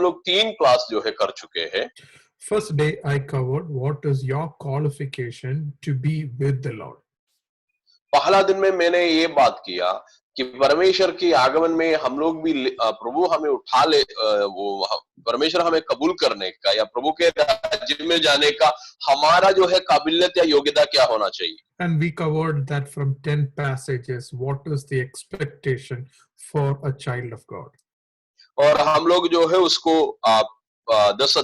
लोग 3 क्लास जो है कर चुके हैं। First day I covered what is your qualification to be with the Lord. पहला दिन में मैंने ये बात किया कि परमेश्वर के आगमन में हम लोग भी प्रभु हमें उठा ले, परमेश्वर हमें कबूल करने का या प्रभु के राज्य में जाने का हमारा जो है काबिलियत या योग्यता क्या होना चाहिए। And we covered that from 10 passages. What is the expectation for a child of God? और हम लोग जो है उसको 10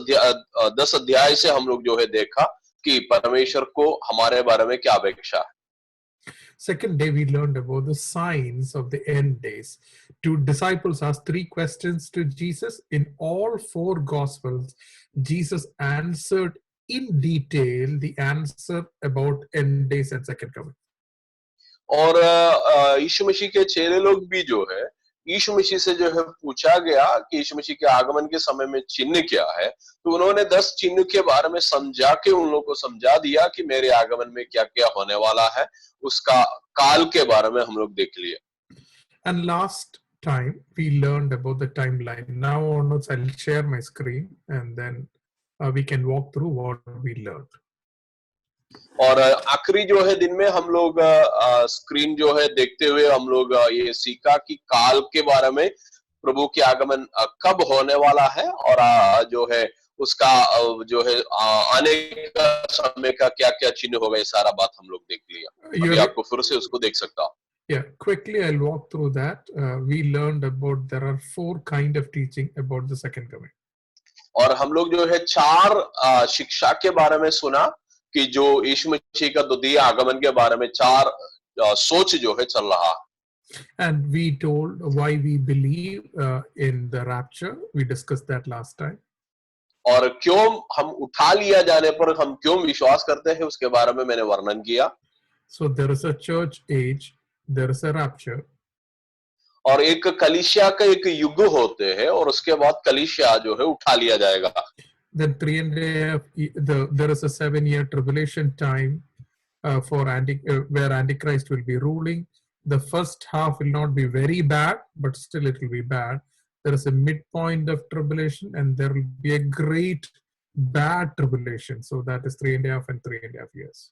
अध्याय से हम लोग जो है देखा कि परमेश्वर को हमारे बारे में क्या अपेक्षा है। Second day, we learned about the signs of the end days. Two disciples asked 3 questions to Jesus. In all 4 Gospels, Jesus answered in detail the answer about end days and second coming. और यीशु मसीह के चेले लोग भी जो है यीशु मसीह से जो है पूछा गया कि यीशु मसीह के आगमन के समय में चिन्ह क्या है, तो उन्होंने 10 चिन्ह के बारे में समझा के उन लोगों को समझा दिया कि मेरे आगमन में क्या क्या होने वाला है, उसका काल के बारे में हम लोग देख लिया। And last time we learned about the timeline. Now onwards I'll share my screen and then we can walk through what we learned. और आखिरी जो है दिन में हम लोग स्क्रीन जो है देखते हुए हम लोग ये सीखा कि काल के बारे में, प्रभु के आगमन कब होने वाला है और जो है उसका जो है आने का समय का क्या क्या चिन्ह होगा, ये सारा बात हम लोग देख लिया। अभी आपको फिर से उसको देख सकता हूँ। Yeah, quickly I'll walk through that. We learned about there are 4 kind of teaching about the second coming. और हम लोग जो है 4 शिक्षा के बारे में सुना कि जो यीशु मसीह का द्वितीय आगमन के बारे में 4 सोच जो है चल रहा है। And we told why we believe in the rapture. We discussed that last time. और क्यों हम उठा लिया जाने पर हम क्यों विश्वास करते हैं उसके बारे में मैंने वर्णन किया। So there is a church age, there is a rapture. और एक कलीसिया का एक युग होते हैं और उसके बाद कलीसिया जो है उठा लिया जाएगा। Then there is a 7-year tribulation time where Antichrist will be ruling. The first half will not be very bad, but still it will be bad. There is a midpoint of tribulation and there will be a great bad tribulation. So that is 3.5 and 3.5 years.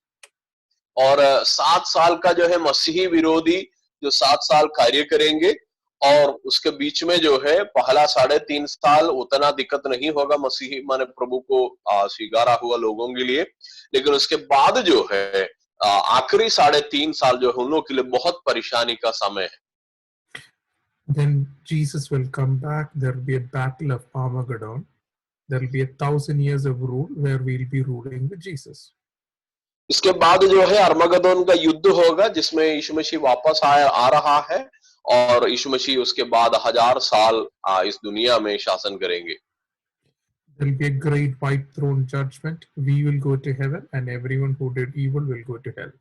और 7 साल का जो है मसीही विरोधी जो 7 साल कार्य करेंगे और उसके बीच में जो है पहला 3.5 साल उतना दिक्कत नहीं होगा मसीही माने प्रभु को स्वीकारा हुआ लोगों के लिए, लेकिन उसके बाद जो है आखिरी 3.5 साल जो है उन लोगों के लिए बहुत परेशानी का समय है। Then Jesus will come back. There will be a battle of Armageddon. There will be 1,000 years of rule where we'll be ruling with Jesus. इसके बाद जो है अरमगदोन का युद्ध होगा जिसमें यीशु मसीह वापस आ रहा है और यीशु मसीह उसके बाद 1000 साल इस दुनिया में शासन करेंगे। There will be a great white throne judgment. We will go to heaven and everyone who did evil will go to hell.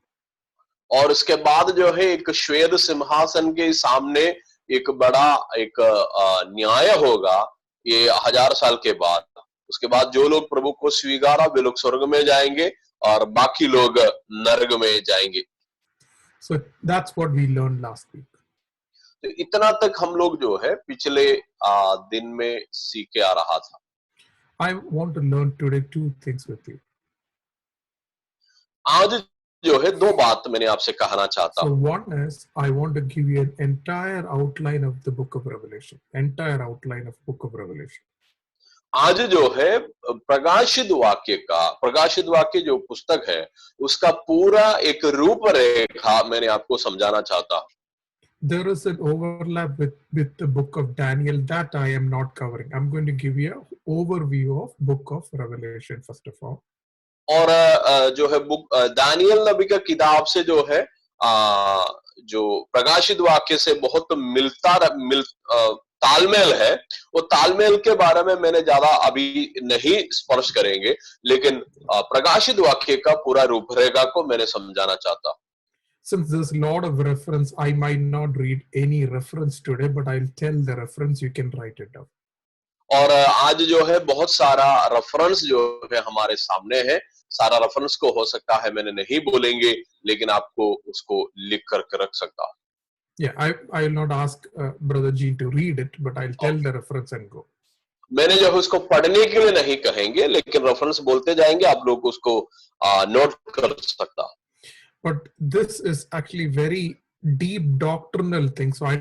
और उसके बाद जो है एक श्वेत सिंहासन के सामने एक बड़ा एक न्याय होगा ये 1000 साल के बाद। उसके बाद जो लोग प्रभु को स्वीकारा वे लोग स्वर्ग में जाएंगे और बाकी लोग नरक में जाएंगे। So that's what we learned last week. तो इतना तक हम लोग जो है पिछले दिन में सीखे आ रहा था। I want to learn today 2 things with you. आज जो है 2 बात मैंने आपसे कहना चाहता हूँ। So one is I want to give you an entire outline of the book of Revelation. Entire outline of book of Revelation. आज जो है प्रकाशित वाक्य जो पुस्तक है उसका पूरा एक रूपरेखा मैंने आपको समझाना चाहता हूँ। There is an overlap with the book of Daniel that I am not covering. I'm going to give you an overview of book of Revelation first of all. और जो है दानियल नबी का किताब से जो है जो प्रकाशित वाक्य से बहुत तालमेल है, वो तालमेल के बारे में मैंने ज्यादा अभी नहीं स्पर्श करेंगे, लेकिन प्रकाशित वाक्य का पूरा रूपरेखा को मैंने समझाना चाहता हूँ। Since there's a lot of reference, I might not read any reference today, but I'll tell the reference. You can write it down. और आज जो है बहुत सारा रेफरेंस जो है हमारे सामने है, सारा रेफरेंस को हो सकता है मैंने नहीं बोलेंगे, लेकिन आपको उसको लिख करके रख सकता हूँ। Yeah, I will not ask Brother Jean to read it, but I'll tell the reference and go. मैंने जो है उसको पढ़ने के लिए नहीं कहेंगे, लेकिन रेफरेंस बोलते जाएंगे, आप लोग उसको नोट कर सकता। But this is actually very deep doctrinal thing, so I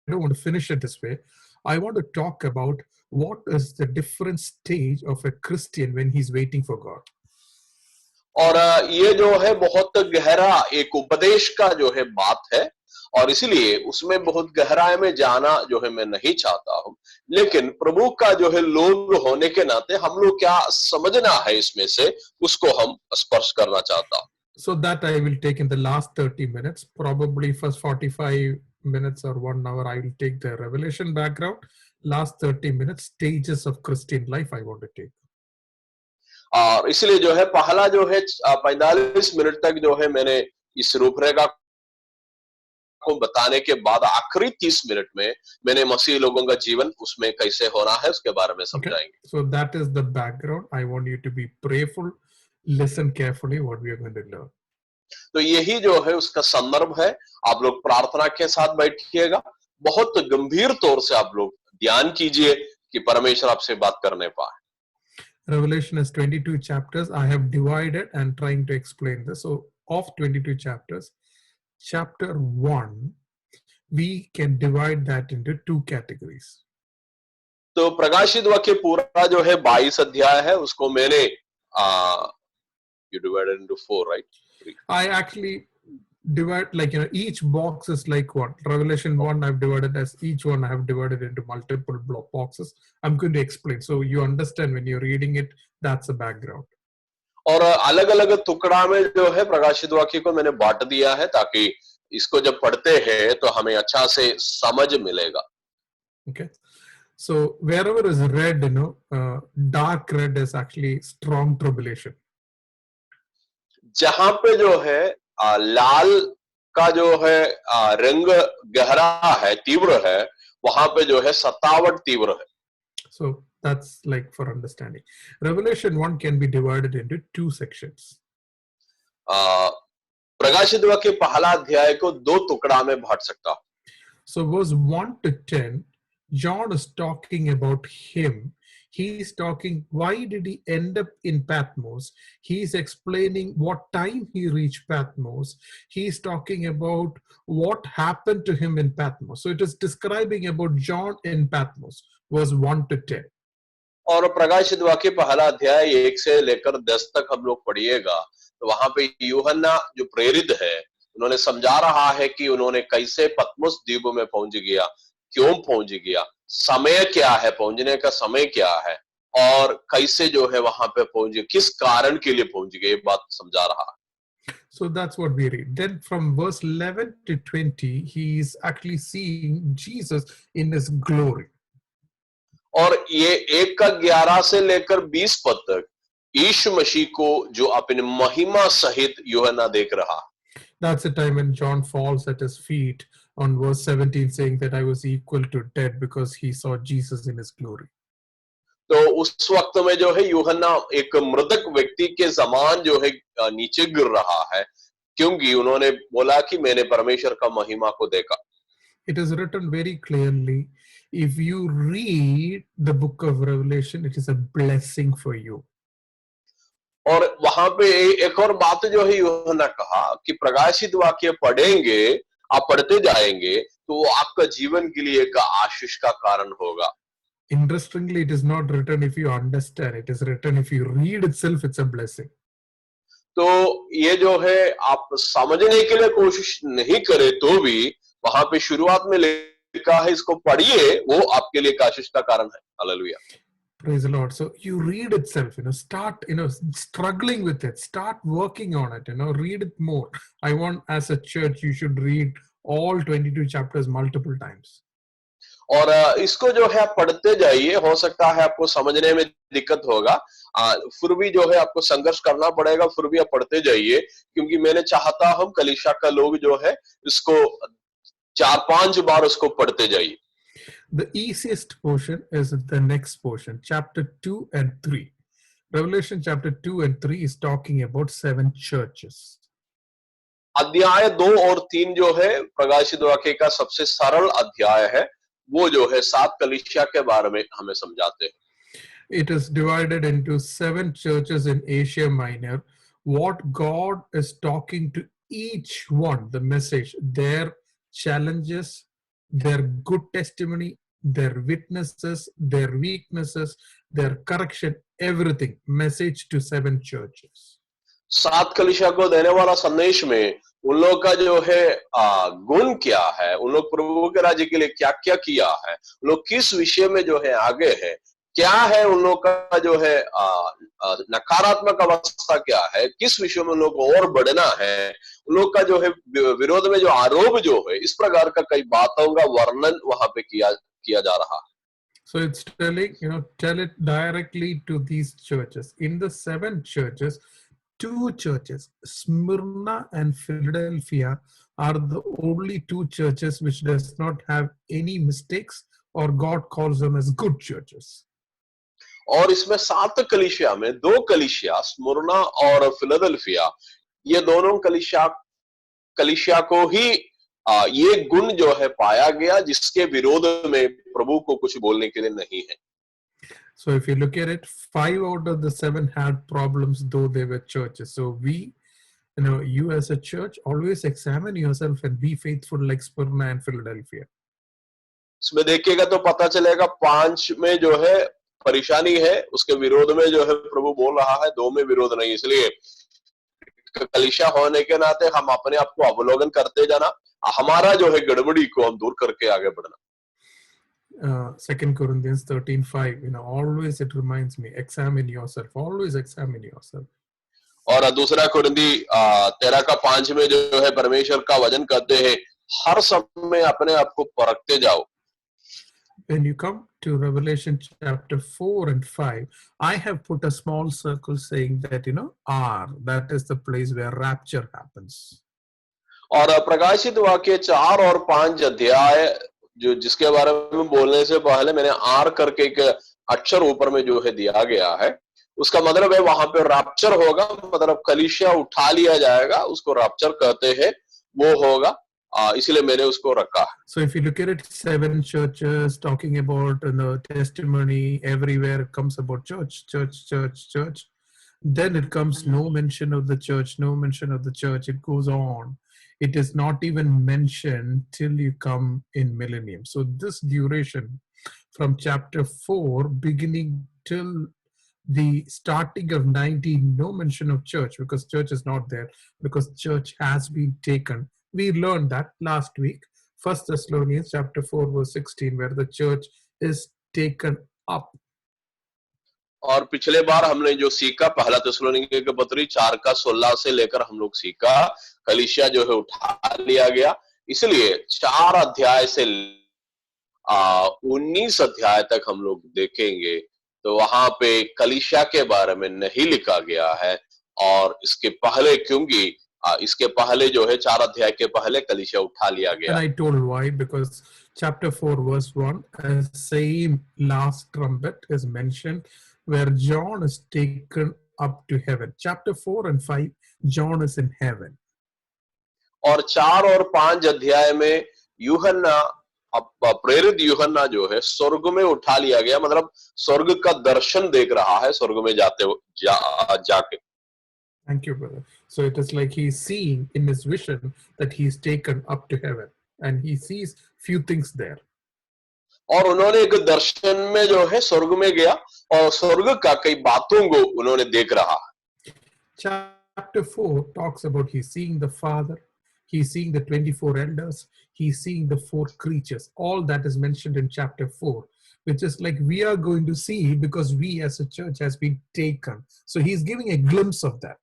don't want to finish it this way. I want to talk about what is the different stage of a Christian when he's waiting for God. और ये जो है बहुत गहरा एक उपदेश का जो है बात है, और इसलिए उसमें बहुत गहराई में जाना जो है मैं नहीं चाहता हूं, लेकिन प्रभु का जो है लोग होने के नाते हम लोग क्या समझना है इसमें से, उसको हम स्पर्श करना चाहता हूं। So that I will take in the last 30 minutes, probably first 45 minutes or 1 hour, I will take the revelation background. Last 30 minutes, stages of Christian life, I want to take. और इसलिए जो है पहला जो है 45 मिनट तक जो है मैंने इस रूपरेखा को बताने के बाद आखिरी 30 मिनट में मैंने मसीह लोगों का जीवन उसमें कैसे होना है उसके बारे में समझाएंगे। So that is the background. I want you to be prayerful, listen carefully what we are going to learn. तो यही जो है उसका संदर्भ है, आप लोग प्रार्थना के साथ बैठिएगा, बहुत गंभीर तौर से आप लोग ध्यान कीजिए कि परमेश्वर आपसे बात करने पाए। Revelation has 22 chapters. I have divided and trying to explain this. So of 22 chapters, chapter 1, we can divide that into 2 categories. तो प्रकाशित वाक्य पूरा जो है 22 अध्याय है, उसको मैंने you divided into 4, right? 3. I actually divide, like, each box is like what? Revelation 1, I've divided as each one I have divided into multiple block boxes. I'm going to explain. So you understand when you're reading it, that's a background. और अलग अलग टुकड़ा में जो है प्रकाशित वाक्य को मैंने बांट दिया है, ताकि इसको जब पढ़ते हैं तो हमें अच्छा से समझ मिलेगा। Okay. So wherever is red, dark red is actually strong tribulation. जहां पे जो है लाल का जो है रंग गहरा है, तीव्र है, वहां पे जो है सतावट तीव्र है। So that's like for understanding. Revelation 1 can be divided into 2 sections. प्रकाशित वाक्य पहला अध्याय को 2 टुकड़ा में बांट सकता हूं। So verse 1 to 10, John is talking about him. He's talking, why did he end up in Patmos? He's explaining what time he reached Patmos. He's talking about what happened to him in Patmos. So it is describing about John in Patmos, verse 1 to 10. और प्रकाशित वाक्य पहला अध्याय 1 से लेकर 10 तक हम लोग पढ़िएगा, तो वहां पे यूहन्ना जो प्रेरित है, उन्होंने समझा रहा है कि उन्होंने कैसे पतमुस द्वीप में पहुंच गया, क्यों पहुंच गया, समय क्या है, पहुंचने का समय क्या है, और कैसे जो है वहां पे पहुंच गए, किस कारण के लिए पहुंच गए, ये बात समझा रहा है। So that's what we read. Then from verse 11 to 20, he is actually seeing Jesus in his glory. और ये 1 का 11 से लेकर 20 पद तक यीशु मसीह को जो अपने महिमा सहित यूहन्ना देख रहा। That's the time when John falls at his feet on verse 17, saying that I was equal to dead because he saw Jesus in his glory. तो उस वक्त में जो है यूहन्ना एक मृतक व्यक्ति के समान जो है नीचे गिर रहा है, क्योंकि उन्होंने बोला कि मैंने परमेश्वर का महिमा को देखा। It is written very clearly, if you read the book of Revelation, it is a blessing for you. और वहां पे एक और बात जो है यूहन्ना कहा कि प्रकाशित वाक्य पढ़ेंगे, आप पढ़ते जाएंगे तो वो आपका जीवन के लिए एक आशीष का कारण होगा। Interestingly, it is not written if you understand, it is written if you read itself, it's a blessing. तो ये जो है आप समझने के लिए कोशिश नहीं करे तो भी वहां पे शुरुआत में लिखा है, इसको पढ़िए, वो आपके लिए आशीष का कारण है। Hallelujah. Praise the Lord. So you read itself, start, struggling with it, start working on it, read it more. I want, as a church, you should read all 22 chapters multiple times. और इसको जो है आप पढ़ते जाइए, हो सकता है आपको समझने में दिक्कत होगा, फिर भी जो है आपको संघर्ष करना पड़ेगा, फिर भी आप पढ़ते जाइए, क्योंकि मैंने चाहता हम कलीसिया का लोग जो है इसको 4-5 बार उसको पढ़ते जाइए। The easiest portion is the next portion, chapter 2 and 3. Revelation chapter 2 and 3 is talking about 7 churches. अध्याय 2 और 3 जो है प्रकाशित वाक्य का सबसे सरल अध्याय है, वो जो है 7 कलीसिया के बारे में हमें समझाते हैं। It is divided into 7 churches in Asia Minor. What God is talking to each one, the message, their challenges, their good testimony, their witnesses, their weaknesses, their correction, everything. Message to 7 churches. 7 कलीसिया को देने वाला संदेश में उन लोग का जो है गुण क्या है, उन लोग प्रभु के राज्य के लिए क्या क्या किया है, उन लोग किस विषय में जो है आगे है, क्या है उन लोग का जो है नकारात्मक अवस्था क्या है, किस विषय में उन लोग को और बढ़ना है, उन लोग का जो है विरोध में जो आरोप जो है, इस प्रकार का कई बातों का वर्णन वहां पे किया जा रहा है। So it's telling, tell it directly to these churches. In the 7 churches, 2 churches, Smyrna and Philadelphia, are the only 2 churches which does not have any mistakes, or God calls them as good churches. और इसमें 7 कलीसिया में 2 कलीसिया, Smyrna और Philadelphia, ये दोनों कलीसिया को ही ये गुण जो है पाया गया जिसके विरोध में प्रभु को कुछ बोलने के लिए नहीं है। So if you look at it, 5 out of the 7 had problems, though they were churches. So you as a church, always examine yourself and be faithful like Smyrna and Philadelphia. इसमें देखिएगा तो पता चलेगा 5 में जो है परेशानी है, उसके विरोध में जो है प्रभु बोल रहा है, 2 में विरोध नहीं। इसलिए कलीसिया होने के नाते हम अपने आप को अवलोकन करते जाना, हमारा जो है गड़बड़ी को हम दूर करके आगे बढ़ना। 2 Corinthians 13:5, always it reminds me, examine yourself, always examine yourself. और दूसरा कुरिन्थी 13:5 में जो है परमेश्वर का वचन कहते हैं, हर समय अपने आप को परखते जाओ। When you come to Revelation chapter 4 and 5, I have put a small circle saying that, R, that is the place where rapture happens. और प्रकाशित वाक्य 4 और 5 अध्याय जो जिसके बारे में बोलने से पहले मैंने आर करके एक अक्षर ऊपर में जो है दिया गया है, उसका मतलब है वहां पे रैप्चर होगा, मतलब कलीसिया उठा लिया जाएगा, उसको रैप्चर कहते हैं, वो होगा, इसलिए मैंने उसको रखा। So if you look at it, 7 churches talking about testimony, everywhere it comes about church. Then it comes no mention of the church, no mention of the church. It goes on. It is not even mentioned till you come in millennium. So this duration from chapter 4 beginning till the starting of 19, no mention of church, because church is not there, because church has been taken. We learned that last week, 1 Thessalonians chapter 4 verse 16, where the church is taken up. और पिछले बार हमने जो सीखा, पहला थिस्सलुनीके के पत्री 4:16 से लेकर हम लोग सीखा, कलीसिया जो है उठा लिया गया, इसलिए 4 अध्याय से 19 अध्याय तक हम लोग देखेंगे, तो वहां पे कलीसिया के बारे में नहीं लिखा गया है। और इसके पहले, क्योंकि इसके पहले जो है 4 अध्याय के पहले कलीसिया उठा लिया गया। And I told why, because chapter 4 verse 1, same last trumpet is mentioned where John is taken up to heaven. Chapter 4 and 5, John is in heaven. और 4 और 5 अध्याय में यूहन्ना, प्रेरित यूहन्ना जो है स्वर्ग में उठा लिया गया, मतलब स्वर्ग का दर्शन देख रहा है स्वर्ग में जाके। Thank you, brother. So it is like he's seeing in his vision that he's taken up to heaven and he sees few things there. और उन्होंने एक दर्शन में जो है स्वर्ग में गया और स्वर्ग का कई बातों को उन्होंने देख रहा। Chapter 4 talks about he's seeing the Father, he's seeing the 24 elders, he's seeing the 4 creatures. All that is mentioned in chapter 4, which is like we are going to see because we as a church has been taken. So he's giving a glimpse of that.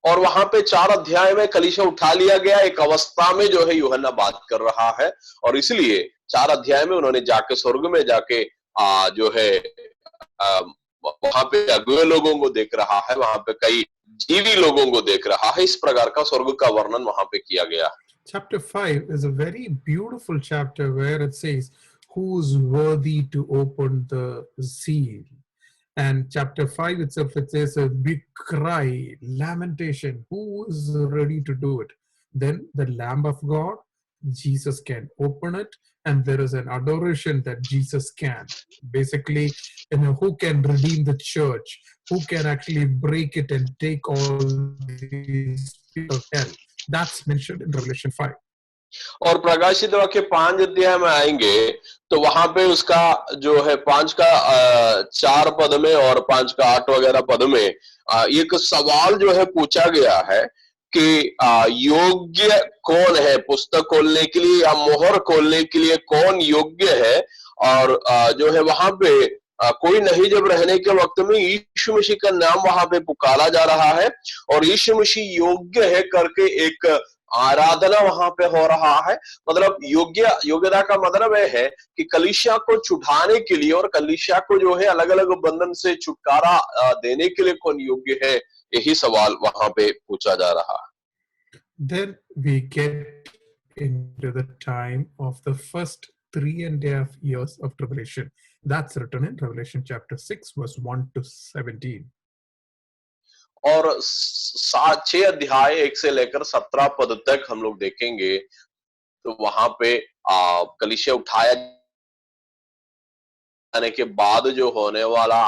और वहां पे 4 अध्याय में कलीसिया उठा लिया गया, एक अवस्था में जो है यूहन्ना बात कर रहा है, और इसलिए 4 अध्याय में उन्होंने जाके स्वर्ग में जाके जो है वहां पे अगुए लोगों को देख रहा है, वहां पे कई जीवी लोगों को देख रहा है, इस प्रकार का स्वर्ग का वर्णन वहां पे किया गया। Chapter 5 is a very beautiful chapter where it says who's worthy to open the seal. And chapter 5 itself, it says a big cry, lamentation. Who is ready to do it? Then the Lamb of God, Jesus can open it, and there is an adoration that Jesus can. Basically, who can redeem the church? Who can actually break it and take all these people of hell? That's mentioned in Revelation 5. और प्रकाशित वाक्य 5 अध्याय में आएंगे तो वहां पे उसका जो है 5 का 4 पद में और 5 का 8 वगैरह पद में एक सवाल जो है पूछा गया है कि योग्य कौन है पुस्तक खोलने के लिए या मोहर खोलने के लिए, कौन योग्य है। और जो है वहां पे कोई नहीं, जब रहने के वक्त में यीशु मसीह का नाम वहां पे पुकारा जा रहा है और यीशु मसीह योग्य है करके एक आराधना वहां पे हो रहा है। मतलब योग्यता का मतलब यह है कि कलीसिया को छुड़ाने के लिए और कलीसिया को जो है अलग अलग बंधन से छुटकारा देने के लिए कौन योग्य है, यही सवाल वहां पे पूछा जा रहा है। Then we get into the time of the first 3.5 years of tribulation. That's written in Revelation chapter 6, verse 1 to 17. और 6 अध्याय 1 से लेकर 17 पद तक हम लोग देखेंगे तो वहां पे कलीसिया उठाया जाने के बाद जो होने वाला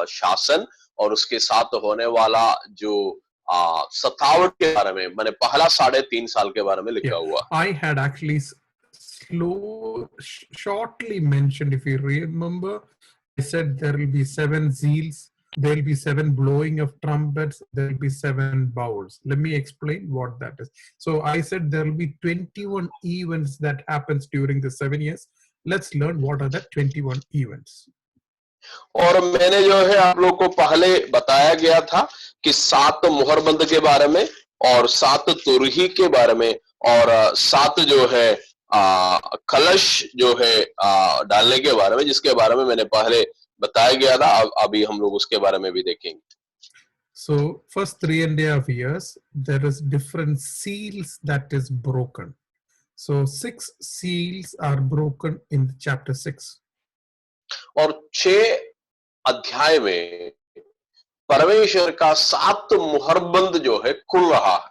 शासन और उसके साथ होने वाला जो सतावट के बारे में, मैंने पहला 3.5 साल के बारे में लिखा हुआ। I had actually shortly mentioned, if you remember, I said there will be 7 seals, there will be 7 blowing of trumpets, there will be 7 bowls. Let me explain what that is. So I said there will be 21 events that happens during the 7 years. Let's learn what are the 21 events. और मैंने जो है आप लोग को पहले बताया गया था कि 7 मुहरबंद के बारे में और 7 तुरही के बारे में और 7 जो है कलश जो है डालने के बारे में, जिसके बारे में मैंने पहले बताया गया था। अभी हम लोग उसके बारे में भी देखेंगे। So first 3.5 years, there is different seals that is broken. So 6 seals are broken in chapter 6. और 6 अध्याय में परमेश्वर का 7 मुहरबंद जो है खुल रहा है।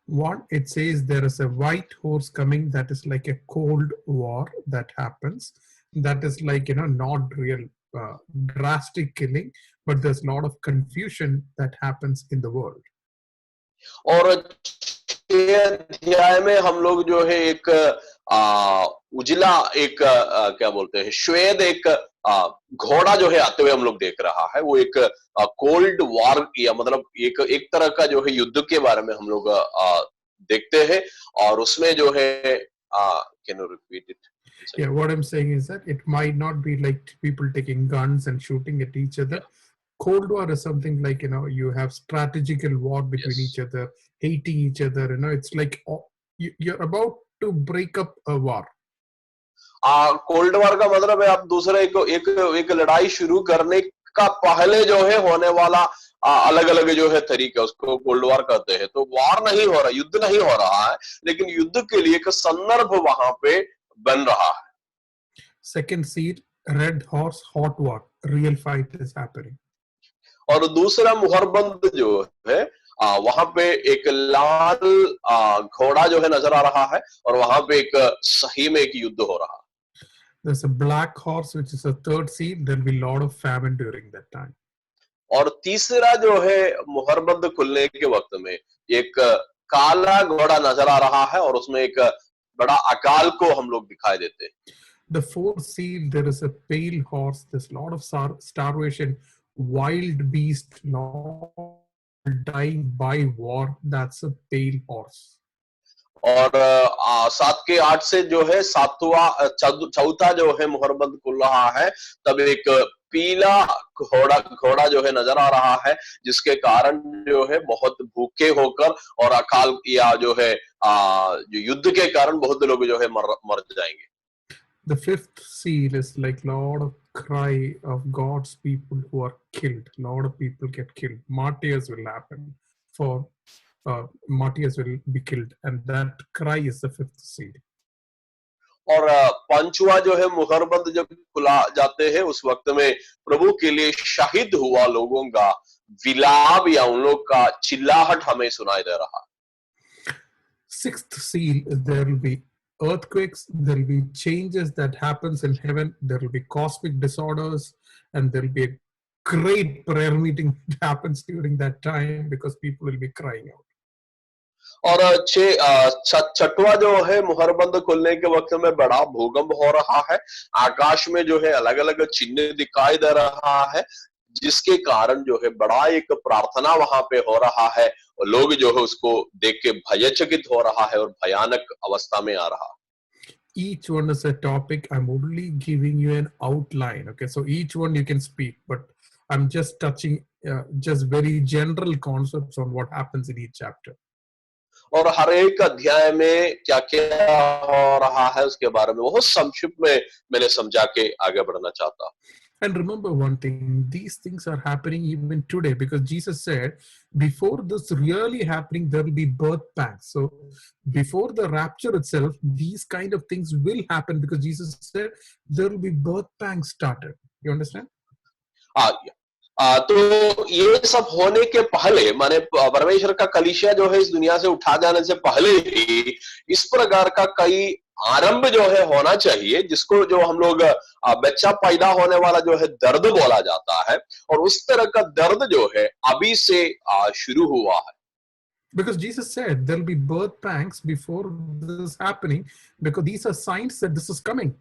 One, it says there is a white horse coming, that is like a cold war that happens. That is like, not real drastic killing, but there's a lot of confusion that happens in the world. और 6 अध्याय में हम लोग जो है एक उजला एक क्या बोलते हैं, श्वेत एक घोड़ा जो है आते हुए हम लोग देख रहा है। वो एक कोल्ड वॉर या मतलब एक तरह का जो है युद्ध के बारे में हम लोग देखते हैं। और उसमें जो है can you repeat it? Yeah, what I'm saying is that it might not be like people taking guns and shooting at each other. Cold war is something like, you have strategical war between each other, hating each other. It's like you're about to break up a war. Cold war का मतलब है आप दूसरे को एक लड़ाई शुरू करने का पहले जो है होने वाला अलग अलग जो है तरीका, उसको कोल्ड वॉर कहते हैं। तो वॉर नहीं हो रहा, युद्ध नहीं हो रहा है, लेकिन युद्ध के लिए एक संदर्भ वहां पे बन रहा है। Second seed, red horse, hot war, real fight is happening. और दूसरा मुहरबंद जो है वहां पे एक लाल घोड़ा जो है नजर आ रहा है और वहां पे एक सही में एक युद्ध हो रहा है। There's a black horse, which is a third seed. There'll be a lot of famine during that time. और तीसरा जो है मुहरबंद खुलने के वक्त में एक काला घोड़ा नजर आ रहा है और उसमें एक बड़ा अकाल को हम लोग दिखाई देते हैं। The fourth seed, there is a pale horse. There's a lot of starvation, wild beast, dying by war. That's a pale horse. और 7 के 8 से जो है चौथा जो है मुहरबंद खुल रहा है, तब एक पीला घोड़ा जो है नजर आ रहा है, जिसके कारण जो है बहुत भूखे होकर और अकाल या जो है जो युद्ध के कारण बहुत लोग जो है मर जाएंगे। The fifth seal is like lot of cry of God's people who are killed. A lot of people get killed. Martyrs will happen. Martyrs will be killed, and that cry is the fifth seal. और पांचवा जो है मुहरबंद जब खुला जाते हैं उस वक्त में प्रभु के लिए शहीद हुआ लोगों का विलाप या उन लोग का चिल्लाहट हमें सुनाई दे रहा है। sixth seal, there will be earthquakes, there will be changes that happens in heaven, there will be cosmic disorders, and there will be a great prayer meeting that happens during that time because people will be crying out. और छठवां जो है मुहर बंद खुलने के वक्त में बड़ा भूकंप हो रहा है। आकाश में जो है अलग अलग चिन्ह दिखाई दे रहा है, जिसके कारण जो है बड़ा एक प्रार्थना वहां पे हो रहा है और लोग जो है उसको देख के भयचकित हो रहा है और भयानक अवस्था में आ रहा है। Each one is a topic. I'm only giving you an outline. Okay, so each one you can speak, but I'm just touching just very general concepts on what happens in each chapter. और हर एक अध्याय में क्या क्या हो रहा है उसके बारे में बहुत संक्षिप्त में मैंने समझा के आगे बढ़ना चाहता हूँ। And remember one thing, these things are happening even today because Jesus said, before this really happening, there will be birth pangs. So before the rapture itself, these kind of things will happen because Jesus said there will be birth pangs started. You understand? तो ये सब होने के पहले माने परमेश्वर का कलीसिया जो है इस दुनिया से उठा जाने से पहले ही इस प्रकार का कई आरंभ जो है होना चाहिए, जिसको जो हम लोग बच्चा पैदा होने वाला जो है दर्द बोला जाता है, और उस तरह का दर्द जो है अभी से शुरू हुआ है। Because Jesus said there will be birth pangs before this is happening, because these are signs that this is coming.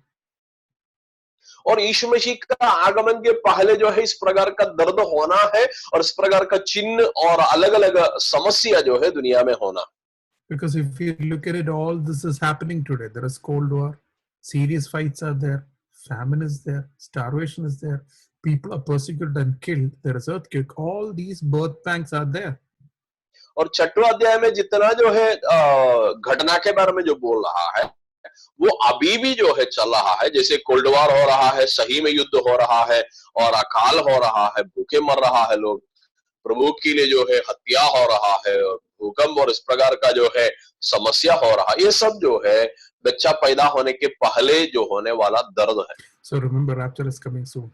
और यीशु मसीह का आगमन के पहले जो है इस प्रकार का दर्द होना है और इस प्रकार का चिन्ह और अलग अलग समस्या जो है दुनिया में होना। Because if you look at it, all this is happening today. There is Cold War, serious fights are there, famine is there, starvation is there, people are persecuted and killed, there is earthquake, all these birth pangs are there. और छठवां अध्याय में जितना जो है घटना के बारे में जो बोल रहा है वो अभी भी जो है चल रहा है, जैसे कोल्ड वार हो रहा है, सही में युद्ध हो रहा है और अकाल हो रहा है, भूखे मर रहा है लोग, प्रभु के लिए जो है हत्या हो रहा है और भूकंप और इस प्रकार का जो है समस्या हो रहा है, ये सब जो है बच्चा पैदा होने के पहले जो होने वाला दर्द है। So remember, rapture is coming soon.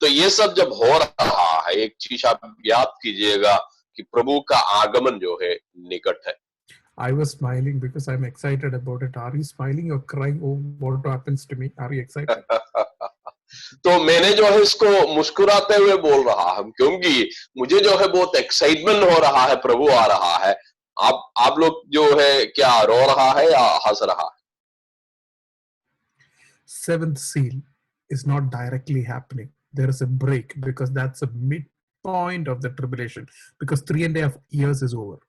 तो ये सब जब हो रहा है, एक चीज आप याद कीजिएगा कि प्रभु का आगमन जो है निकट है। I was smiling because I'm excited about it. Are you smiling or crying? Oh, what happens to me? Are you excited? तो मैंने जो है इसको मुस्कुराते हुए बोल रहा हूं क्योंकि मुझे जो है बहुत एक्साइटमेंट हो रहा है, प्रभु आ रहा है। आप लोग जो है क्या रो रहा है या हंस रहा है? Seventh seal is not directly happening. There is a break because that's a midpoint of the tribulation because 3.5 years is over.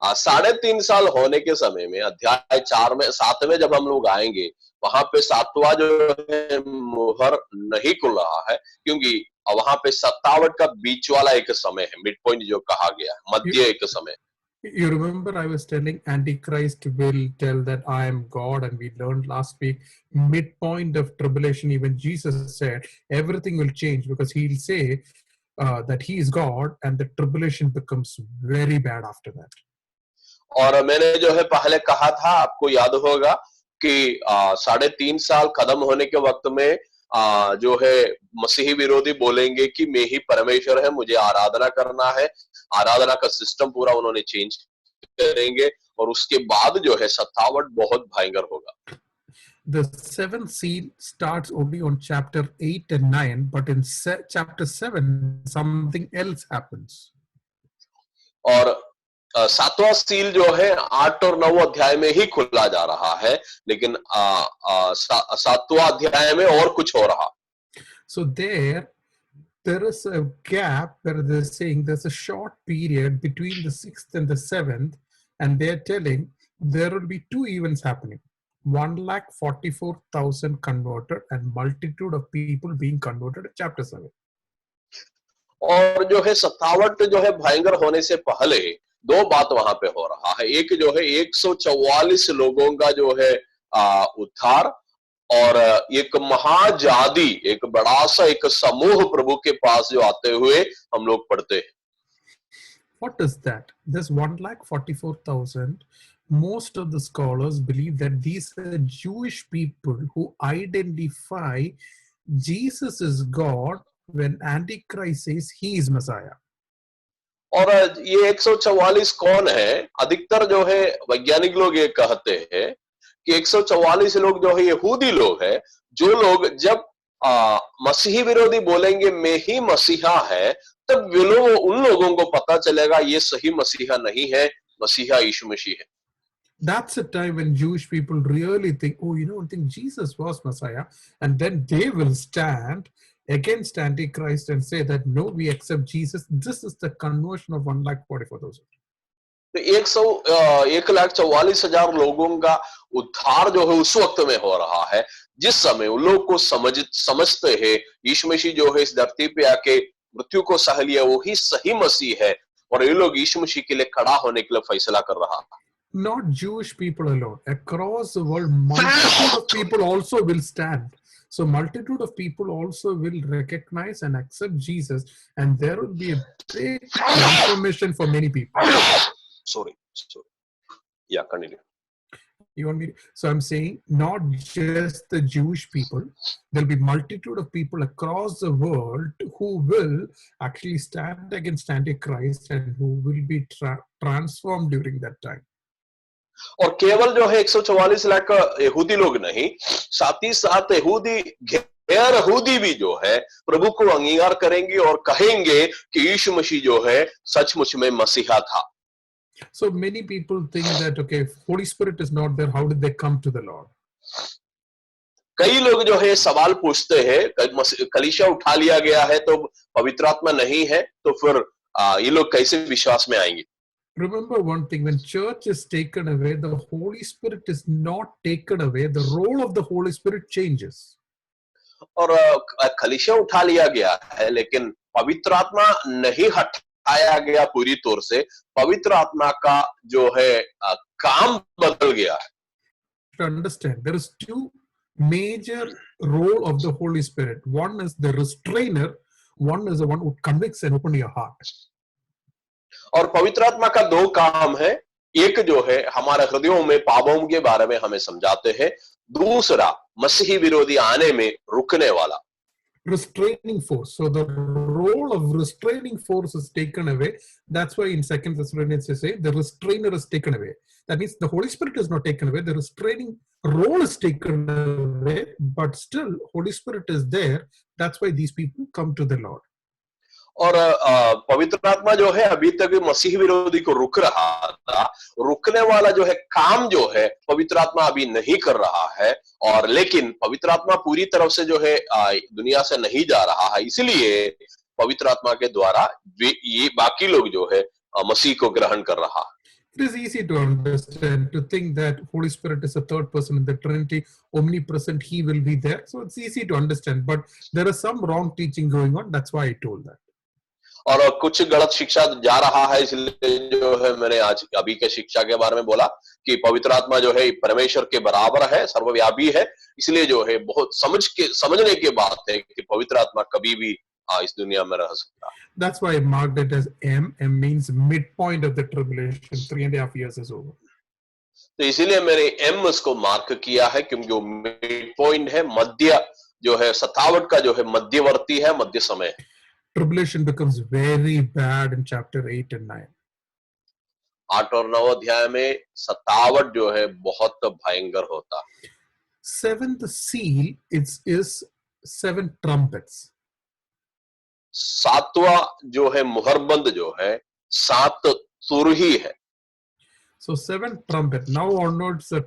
3.5 साल होने के समय में अध्याय 4 में 7 में जब हम लोग आएंगे वहां पे 7वां जो है मुहर नहीं खुल रहा है क्योंकि वहां पे 57 का बीच वाला एक समय है, मिड पॉइंट जो कहा गया है, मध्य एक समय। You remember I was telling Antichrist will tell that I am God, and we learned last week midpoint of tribulation even Jesus said everything will change because he'll say that he is God and the tribulation becomes very bad after that. और मैंने जो है पहले कहा था, आपको याद होगा कि 3.5 साल खत्म होने के वक्त में जो है मसीही विरोधी बोलेंगे कि मैं ही परमेश्वर है, मुझे आराधना करना है, आराधना का सिस्टम पूरा उन्होंने चेंज करेंगे और उसके बाद जो है 57 बहुत भयंकर होगा। The seventh seal starts only on chapter 8 and 9, but in chapter 7 something else happens. और 7वां सील जो है 8 और 9 अध्याय में ही खुला जा रहा है, लेकिन 7वां अध्याय में और कुछ हो रहा। So there is a gap where they're saying there's a short period between the 6th and the 7th, and they're telling there will be 2 events happening. 1,44,000 converted and multitude of people being converted in chapter 7. और जो है 57 जो है भयंकर होने से पहले 2 बात वहां पे हो रहा है। एक जो है 144 लोगों का जो है उद्धार और एक महाजादी, एक बड़ा सा एक समूह प्रभु के पास जो आते हुए हम लोग पढ़ते हैं। What is that? This 1,44,000, most of the scholars believe that these are Jewish people who identify Jesus is God when Antichrist says he is Messiah. और ये 144 कौन है? अधिकतर जो है वैज्ञानिक लोग ये कहते हैं कि 144 लोग जो है यहूदी लोग हैं, जो लोग जब मसीही विरोधी बोलेंगे मैं ही मसीहा है, तब वे लोग उन लोगों को पता चलेगा ये सही मसीहा नहीं है, मसीहा यीशु मसीह है। That's a time when Jewish people really think, oh, I think Jesus was Messiah. And then they will stand against Antichrist and say that, no, we accept Jesus. This is the conversion of 1,44,000. तो 1,44,000 लोगों का उद्धार जो है उस वक्त में हो रहा है, जिस समय उन लोग को समझते हैं यीशु मसीह जो है इस धरती पे आके मृत्यु को सह लिया, वो ही सही मसीह है, और ये लोग यीशु मसीह के लिए खड़ा होने के लिए फैसला कर रहा है। Not Jewish people alone. Across the world, multitude of people also will stand. So multitude of people also will recognize and accept Jesus, and there will be a big transformation for many people. Sorry. Yeah, continue. You want me to? So I'm saying not just the Jewish people, there'll be multitude of people across the world who will actually stand against Antichrist and who will be transformed during that time. और केवल जो है 144 लाख यहूदी लोग नहीं, साथ ही साथ यहूदी गैर यहूदी भी जो है प्रभु को अंगीकार करेंगे और कहेंगे कि यीशु मसीह जो है सचमुच में मसीहा था। So many people think that, okay, if Holy Spirit is not there, how did they come to the Lord? कई लोग जो है सवाल पूछते हैं, कलीसिया उठा लिया गया है तो पवित्र आत्मा नहीं है, तो फिर ये लोग कैसे विश्वास में आएंगे? Remember one thing, when church is taken away, the Holy Spirit is not taken away. The role of the Holy Spirit changes. और कलीसिया उठा लिया गया है, लेकिन पवित्र आत्मा नहीं हटाया गया पूरी तौर से। पवित्र आत्मा का जो है काम बदल गया है। To understand, there is two major role of the Holy Spirit. One is the restrainer. One is the one who convicts and opens your heart. और पवित्र आत्मा का दो काम है, एक जो है हमारे हृदयों में पापों के बारे में हमें समझाते हैं, दूसरा मसीही विरोधी आने में रुकने वाला। Restraining force. So the role of restraining force is taken away. That's why in 2 Thessalonians they say the restrainer is taken away. That means the Holy Spirit is not taken away. The restraining role is taken away, but still Holy Spirit is there. That's why these people come to the Lord. और पवित्र आत्मा जो है अभी तक मसीह विरोधी को रुक रहा था, रुकने वाला जो है काम जो है पवित्र आत्मा अभी नहीं कर रहा है, और लेकिन पवित्र आत्मा पूरी तरफ से जो है दुनिया से नहीं जा रहा है, इसलिए पवित्र आत्मा के द्वारा ये बाकी लोग जो है मसीह को ग्रहण कर रहा है। It is easy to understand, to think that Holy Spirit is a third person in the Trinity, omnipresent, He will be there. So it's easy to understand, but there is some wrong teaching going on. That's why I told that. और कुछ गलत शिक्षा जा रहा है, इसलिए जो है मैंने आज अभी के शिक्षा के बारे में बोला कि पवित्र आत्मा जो है परमेश्वर के बराबर है, सर्वव्यापी है, इसलिए जो है बहुत समझने के बात है कि पवित्र आत्मा कभी भी इस दुनिया में रह सकता है। That's why I marked it as M. M means midpoint of the tribulation. 3.5 years is over. तो इसीलिए मैंने M उसको मार्क किया है, क्योंकि वो मिड पॉइंट है, मध्य जो है सतावट का जो है मध्यवर्ती है, मध्य समय है। Tribulation becomes very bad in chapter 8 and 9. 8 और 9 अध्याय में सतावट जो है बहुत भयंकर होता है। Seventh seal is 7 trumpets. सातवां जो है मुहरबंद जो है 7 तुरही है। So 7 trumpet. Now onwards, the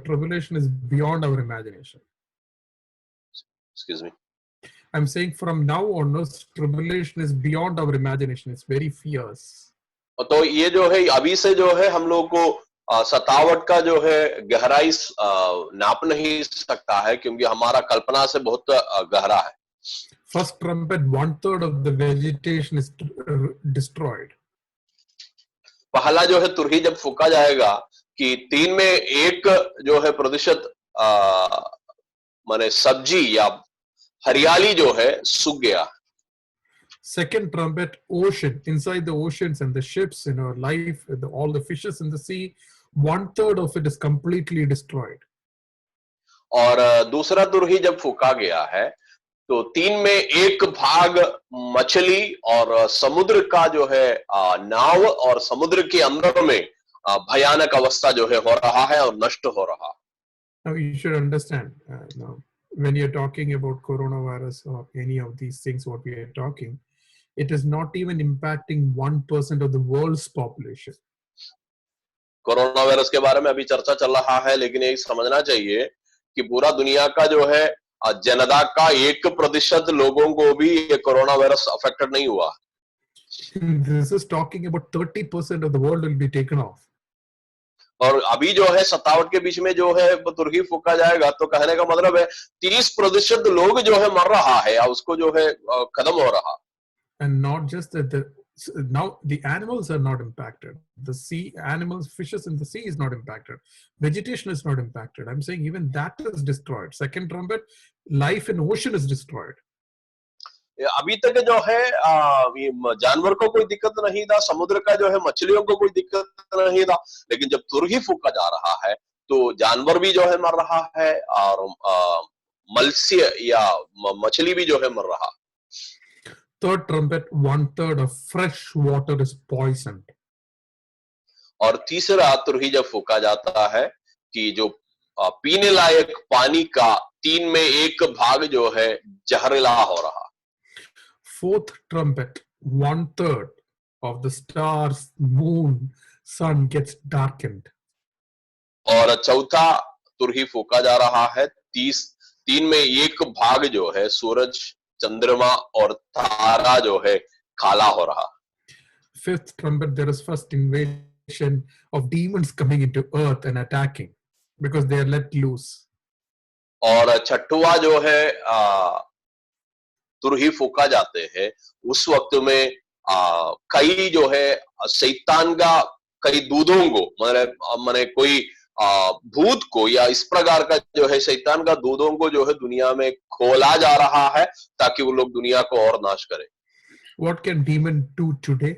tribulation is beyond our imagination. Excuse me. I'm saying from now onwards, tribulation is beyond our imagination. It's very fierce. तो ये जो है अभी से जो है हम लोग को सतावट का जो है गहराई नाप नहीं सकता है, क्योंकि हमारा कल्पना से बहुत गहरा है। First trumpet, 1/3 of the vegetation is destroyed. पहला जो है तुरही जब फूका जाएगा कि 3 में 1 जो है प्रतिशत माने सब्जी या हरियाली जो है सूख गया। Second trumpet, ocean, inside the oceans and the ships in our life, all the fishes in the sea, 1/3 of it is completely destroyed. और दूसरा तुरही जब फूका गया है तो 3 में 1 भाग मछली और समुद्र का जो है नाव और समुद्र के अंदर में भयानक अवस्था जो है हो रहा है और नष्ट हो रहा है। Now you should understand, now, when you're talking about coronavirus or any of these things, what we are talking, it is not even impacting 1% of the world's population. Corona virus के बारे में अभी चर्चा चल रहा है, लेकिन ये समझना चाहिए कि पूरा दुनिया का जो है जनता का 1% लोगों को भी ये कोरोना वायरस अफेक्टेड नहीं हुआ। This is talking about 30% of the world will be taken off. और अभी जो है 57 के बीच में जो है तुर्की फूका जाएगा, तो कहने का मतलब है 30% लोग जो है मर रहा है या उसको जो है खत्म हो रहा। And not just that, now the animals are not impacted. The sea animals, fishes in the sea is not impacted. Vegetation is not impacted. I'm saying even that is destroyed. Second trumpet, life in ocean is destroyed. अभी तक जो है जानवर को कोई दिक्कत नहीं था, समुद्र का जो है मछलियों को कोई दिक्कत नहीं था, लेकिन जब तुरही फूका जा रहा है तो जानवर भी जो है मर रहा है और मत्स्य या मछली भी जो है मर रहा। Third trumpet, 1/3 of fresh water is poisoned. और तीसरा तुरही जब फूका जाता है कि जो पीने लायक पानी का 3 में 1 भाग जो है जहरीला हो रहा। Fourth trumpet, 1/3 of the stars, moon, sun gets darkened. और चौथा तुरही फूका जा रहा है, 3 में 1 भाग जो है सूरज, चंद्रमा और तारा जो है काला हो रहा। Fifth trumpet, there is first invasion of demons coming into earth and attacking because they are let loose. और छठवा जो है तुरही फूका जाते हैं, उस वक्त में कई जो है शैतान का कई दूतों को माने कोई भूत को या इस प्रकार का जो है शैतान का दूतों को जो है दुनिया में खोला जा रहा है ताकि वो लोग दुनिया को और नाश करें। What can demon do today?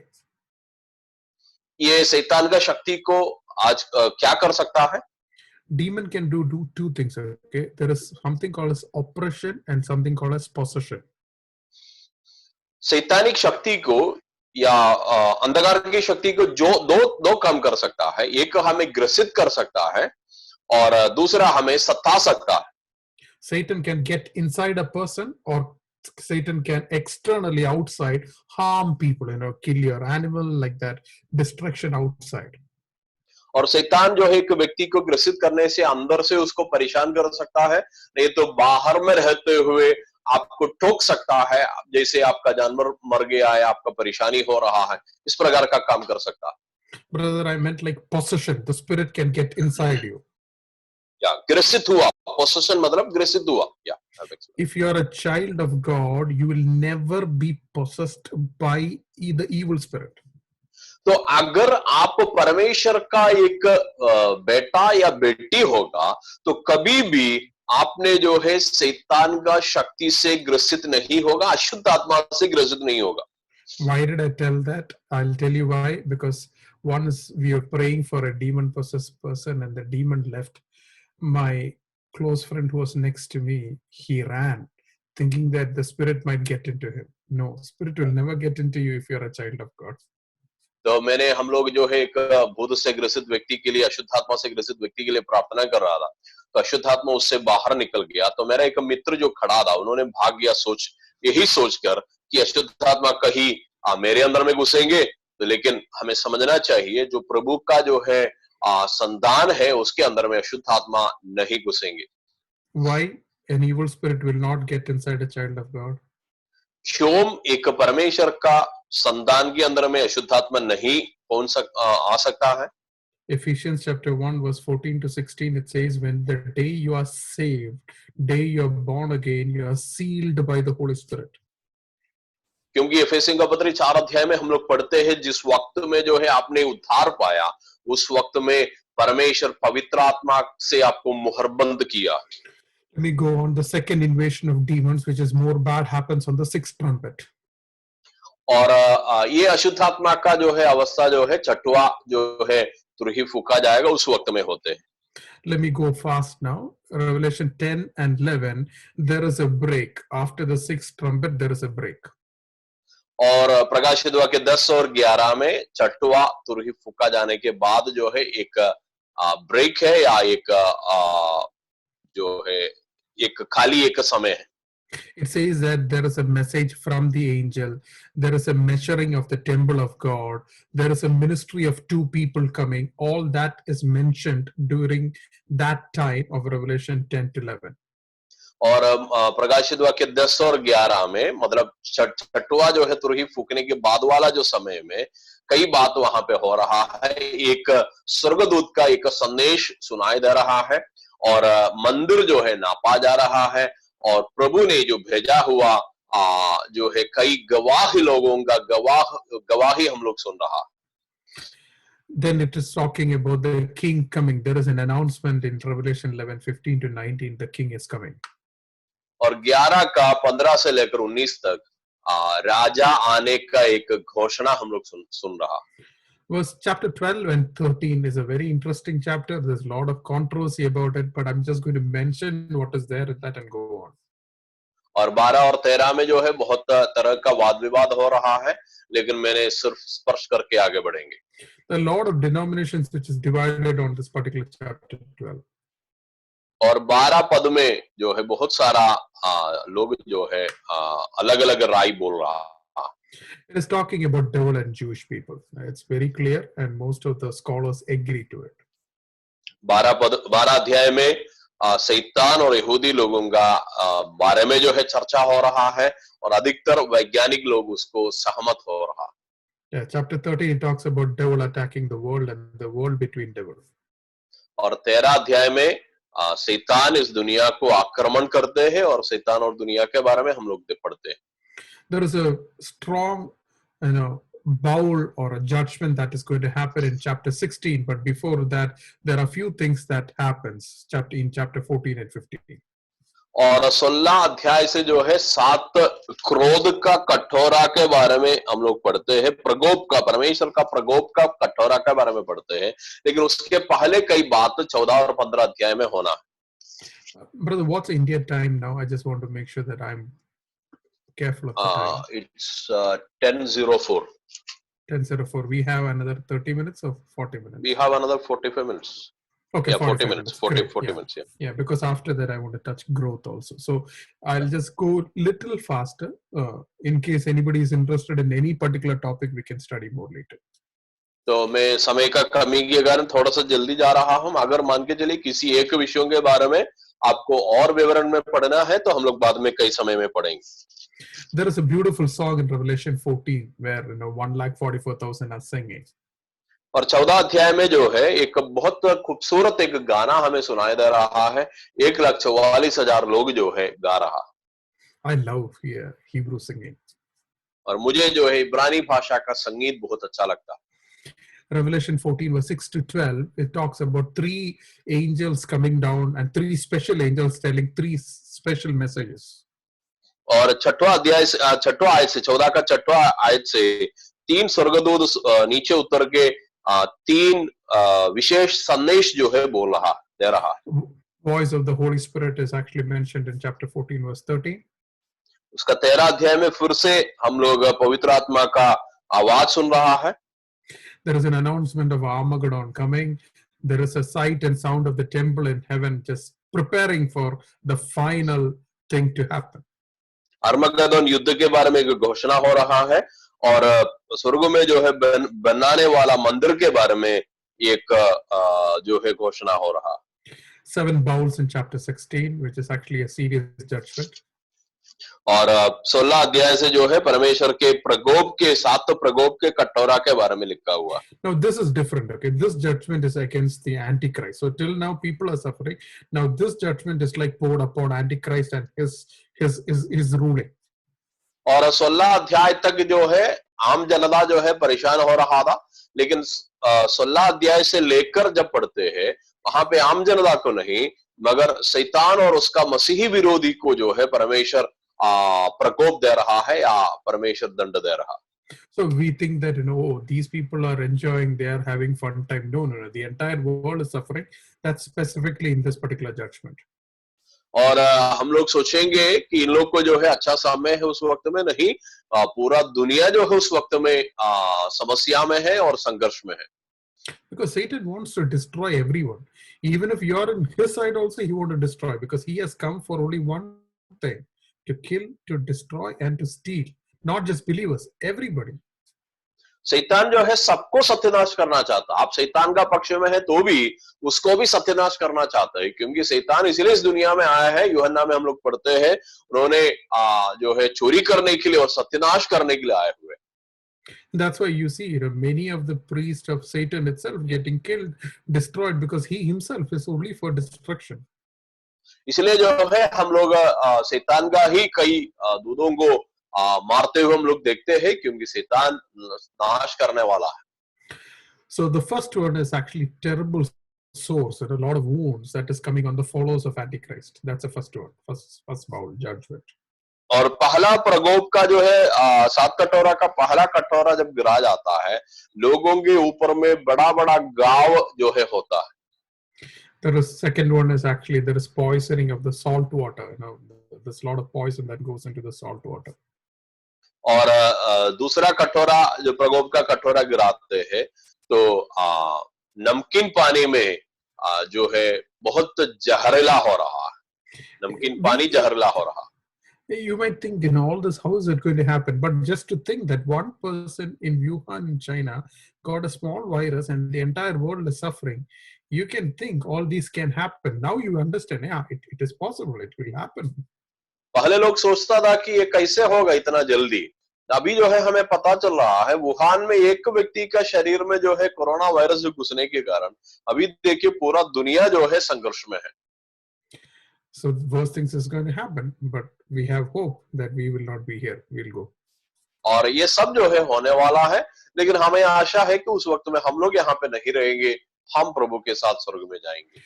ये शैतान का शक्ति को आज क्या कर सकता है? Demon can do two things. Okay, there is something called as oppression and something called as possession. शैतानिक शक्ति को या अंधकार की शक्ति को जो दो काम कर सकता है, एक हमें ग्रसित कर सकता है और दूसरा हमें सता सकता है। Satan can get inside a person or Satan can externally outside harm people, kill your animal, like that, destruction outside. और शैतान जो है एक व्यक्ति को ग्रसित करने से अंदर से उसको परेशान कर सकता है, नहीं तो बाहर में रहते हुए आपको ठोक सकता है, जैसे आपका जानवर मर गया है, आपका परेशानी हो रहा है, इस प्रकार का काम कर सकता है। Brother, I meant like possession. The spirit can get inside you. या ग्रसित हुआ, possession मतलब ग्रसित हुआ। या if you are a child of God, you will never be possessed by the evil spirit. तो अगर आप परमेश्वर का एक बेटा या बेटी होगा तो कभी भी आपने जो है शैतान का शक्ति से ग्रसित नहीं होगा, अशुद्ध आत्मा से ग्रसित नहीं होगा। Why did I tell that? I'll tell you why. Because once we were praying for a demon possessed person and the demon left, my close friend who was next to me, he ran thinking that the spirit might get into him. No, spirit will never get into you if you're a child of God. तो मैंने हम लोग जो है एक भूत से ग्रसित व्यक्ति के लिए, अशुद्ध आत्मा से ग्रसित व्यक्ति के लिए प्रार्थना कर रहा था, तो अशुद्ध आत्मा उससे बाहर निकल गया। तो मेरा एक मित्र जो खड़ा था, उन्होंने भाग गया यही सोचकर कि अशुद्ध आत्मा कहीं मेरे अंदर में घुसेंगे। तो लेकिन हमें समझना चाहिए जो प्रभु का जो है संतान है उसके अंदर में अशुद्ध आत्मा नहीं घुसेंगे। Why an evil spirit will not get inside a child of God? क्यों एक परमेश्वर का संतान के अंदर में अशुद्ध आत्मा नहीं आ सकता है? Ephesians chapter 1 verse 14 to 16, it says, when the day you are saved, day you are born again, you are sealed by the Holy Spirit. क्योंकि एफेसियों का पत्र 4 अध्याय में हम लोग पढ़ते हैं जिस वक्त में जो है आपने उद्धार पाया, उस वक्त में परमेश्वर पवित्र आत्मा से आपको मुहरबंद किया। Let me go on. The second invasion of demons, which is more bad, happens on the 6th trumpet. और ये अशुद्ध आत्मा का जो है अवस्था जो है छठवा जो है तुरही फूका जाएगा उस वक्त में होते हैं। Let me go fast now. Revelation 10 and 11, there is a break. After the sixth trumpet, there is a break. और प्रकाशित वाक्य 10 और 11 में छठवां तुरही फूका जाने के बाद जो है एक ब्रेक है या एक जो है एक खाली एक समय है. It says that there is a message from the angel. There is a measuring of the temple of God. There is a ministry of two people coming. All that is mentioned during that time of Revelation 10 to 11. और प्रकाशित वाक्य 10 और 11 में मतलब छठवा जो है तुरही फूकने के बाद वाला जो समय में कई बात वहां पे हो रहा है. एक स्वर्गदूत का एक संदेश सुनाई दे रहा है और मंदिर जो है नापा जा रहा है और प्रभु ने जो भेजा हुआ जो है कई गवाही लोगों का गवाही हम लोग सुन रहा. Then it is talking about the king coming. There is an announcement in Revelation 11:15 to 19. The king is coming. और 11 का 15 से लेकर 19 तक राजा आने का एक घोषणा हम लोग सुन रहा. Verse chapter 12 and 13 is a very interesting chapter. There's a lot of controversy about it, but I'm just going to mention what is there in that and go on. और 12 और 13 में जो है बहुत तरह का वाद विवाद हो रहा है, लेकिन मैंने सिर्फ स्पर्श करके आगे बढ़ेंगे. A lot of denominations which is divided on this particular chapter 12. और 12 पद में जो है बहुत सारा लोग जो है अलग-अलग राय बोल रहा. It is talking about devil and Jewish people. It's very clear, and most of the scholars agree to it. 12 अध्याय में शैतान और यहूदी लोगों का बारे में जो है चर्चा हो रहा है और अधिकतर वैज्ञानिक लोग उसको सहमत हो रहा. Yeah, chapter 13 it talks about devil attacking the world and the world between devils. और 13 अध्याय में शैतान इस दुनिया को आक्रमण करते हैं और शैतान और दुनिया के बारे में हम लोग पढ़ते हैं. There is a strong, bowl or a judgment that is going to happen in chapter 16, but before that there are few things that happens in chapter 14 and 15. और 16 अध्याय से जो है 7 क्रोध का कठोरा के बारे में हम लोग पढ़ते हैं. प्रकोप का, परमेश्वर का प्रकोप का कठोरा के बारे में पढ़ते हैं, लेकिन उसके पहले कई बात 14 और 15 अध्याय में होना है. Brother, what's India time now? I just want to make sure that I'm careful of the time. It's 10:04. 10:04. We have another 30 minutes or 40 minutes? We have another 45 minutes. Okay, yeah, 40 minutes. 40 minutes, yeah. Yeah, because after that I want to touch growth also. So I'll just go little faster. In case anybody is interested in any particular topic, we can study more later. तो मैं समय का कमी के कारण थोड़ा सा जल्दी जा रहा हूं. अगर मान के चलिए किसी एक विषयों के बारे में आपको और विवरण में पढ़ना है तो हम लोग बाद में कई समय में पढ़ेंगे. There is a beautiful song in Revelation 14 where 1,44,000 are singing. और 14 अध्याय में जो है एक बहुत खूबसूरत एक गाना हमें सुनाई दे रहा है. 1,44,000 लोग जो है गा रहा. I love Hebrew singing. और मुझे जो है इब्रानी भाषा का संगीत बहुत अच्छा लगता है. Revelation 14 verse 6 to 12, it talks about 3 angels coming down and 3 special angels telling 3 special messages. और छठवां आयत से 14 का छठवां आयत से 3 स्वर्गदूत नीचे उतर के 3 विशेष संदेश जो है दे रहा है. Voice of the Holy Spirit is actually mentioned in chapter 14 verse 13. उसका 13 अध्याय में फिर से हम लोग पवित्र आत्मा का आवाज सुन रहा है. There is an announcement of Armageddon coming. There is a sight and sound of the temple in heaven just preparing for the final thing to happen. अर्मगदोन युद्ध के बारे में एक घोषणा हो रहा है और स्वर्ग में जो है बनाने वाला मंदिर के बारे में एक जो है घोषणा हो रहा. 7 bowls in chapter 16, which is actually a serious judgment. और 16 अध्याय से जो है परमेश्वर के प्रकोप के 7 प्रकोप के कटोरा के बारे में लिखा हुआ. Now this is different. Okay, this judgment is against the Antichrist. So till now people are suffering. Now this judgment is like poured upon Antichrist and his ruling. और 16 अध्याय तक जो है आम जनता जो है परेशान हो रहा था, लेकिन 16 अध्याय से लेकर जब पढ़ते हैं वहां पे आम जनता को नहीं मगर शैतान और उसका मसीही विरोधी को जो है परमेश्वर प्रकोप दे रहा है या परमेश्वर दंड दे रहा. So we think that these people are enjoying, they are having fun time. No, the entire world is suffering. That's specifically in this particular judgment. और हम लोग सोचेंगे कि इन लोग को जो है अच्छा समय है उस वक्त में, नहीं, पूरा दुनिया जो है उस वक्त में समस्या में है और संघर्ष में है। Because Satan wants to destroy everyone. Even if you're in his side also, he wants to destroy, because he has come for only one thing: to kill, to destroy, and to steal. Not just believers, everybody. शैतान जो है सबको सत्यानाश करना चाहता। आप शैतान का पक्ष में है तो भी उसको भी सत्यानाश करना चाहता है, क्योंकि शैतान इसलिए इस दुनिया में आया है। यूहन्ना में हम लोग पढ़ते हैं, उन्होंने जो है चोरी करने के लिए और सत्यानाश करने के लिए आए हुए। That's why you see, many of the priests of Satan itself getting killed, destroyed, because he himself is only for destruction. इसलिए जो है हम लोग शैतान का ही कई दूतों को मारते हुए हम लोग देखते हैं, क्योंकि शैतान नाश करने वाला है। So the first one is actually terrible sores and a lot of wounds that is coming on the followers of Antichrist. That's the first one, first bowl, judgment. और पहला प्रकोप का जो है 7 कटोरा का पहला कटोरा जब गिरा जाता है, लोगों के ऊपर में बड़ा बड़ा गाव जो है होता है। There is second one is actually there is poisoning of the salt water. There's a lot of poison that goes into the salt water. और दूसरा कटोरा जो प्रकोप का कटोरा गिराते हैं, तो नमकीन पानी में जो है बहुत जहरीला हो रहा है। नमकीन पानी जहरीला हो रहा। You might think, all this, how is it going to happen? But just to think that one person in Wuhan, in China, got a small virus and the entire world is suffering, you can think all these can happen. Now you understand, yeah, it is possible, it will happen. पहले लोग सोचता था कि ये कैसे होगा इतना जल्दी। अभी जो है हमें पता चल रहा है, वुहान में एक व्यक्ति का शरीर में जो है कोरोना वायरस घुसने के कारण अभी देखिए पूरा दुनिया जो है संघर्ष में है। So worst things is going to happen, but we have hope that we will not be here. We'll go. और ये सब जो है होने वाला है, लेकिन हमें आशा है कि उस वक्त में हम लोग यहाँ पे नहीं रहेंगे, हम प्रभु के साथ स्वर्ग में जाएंगे।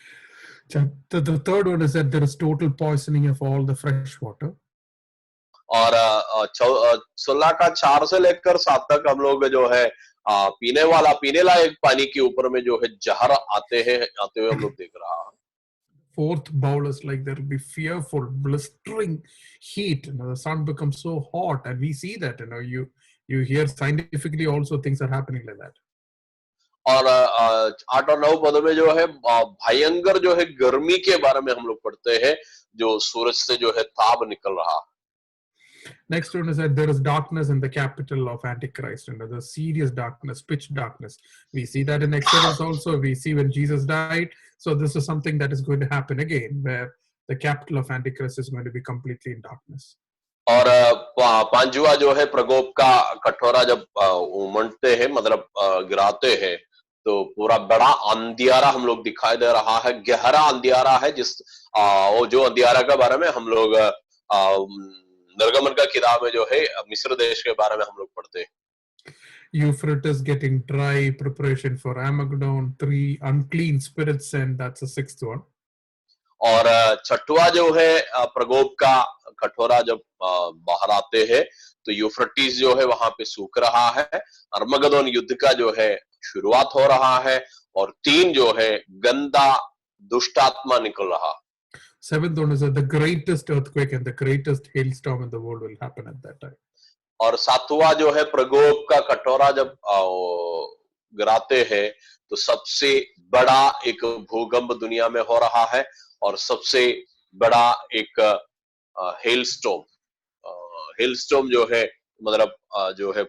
The third one is that there is total poisoning of all the fresh water. और 16 का 4 से लेकर 7 तक हम लोग जो है पीने लायक पानी के ऊपर में जो है जहर आते हुए हम लोग देख रहा है। Fourth bowl is like there will be fearful, blistering heat. The sun becomes so hot, and we see that. You hear scientifically also things are happening like that. और 8 और 9 पदों में जो है भयंकर जो है गर्मी के बारे में हम लोग पढ़ते हैं, जो सूरज से जो है ताप निकल रहा है। Next one is that there is darkness in the capital of Antichrist, and the serious darkness, pitch darkness. We see that in Exodus also. We see when Jesus died. So this is something that is going to happen again, where the capital of Antichrist is going to be completely in darkness. और पांचवा जो है प्रकोप का कटोरा जब उमड़ते हैं, मतलब गिराते हैं, तो पूरा बड़ा अंधियारा हम लोग दिखाई दे रहा है, गहरा अंधियारा है, वो जो अंधियारा के बारे में हम लोग निर्गमन का किताब में जो है मिस्र देश के बारे में हम लोग पढ़ते हैं। Euphrates getting dry, preparation for Armageddon, 3 unclean spirits, and that's the 6th one. और छठवा जो है प्रकोप का कटोरा जब बाहर आते हैं, तो यूफ्रेटिस जो है वहां पे सूख रहा है, अर्मगदोन युद्ध का जो है शुरुआत हो रहा है, और 3 जो है गंदा दुष्ट आत्मा निकल रहा। 7th one is that the greatest earthquake and the greatest hailstorm in the world will happen at that time. और 7वां जो है प्रकोप का कटोरा जब गिराते हैं, तो सबसे बड़ा एक भूकंप दुनिया में हो रहा है, और सबसे बड़ा एक हेलस्टॉर्म जो है, मतलब जो है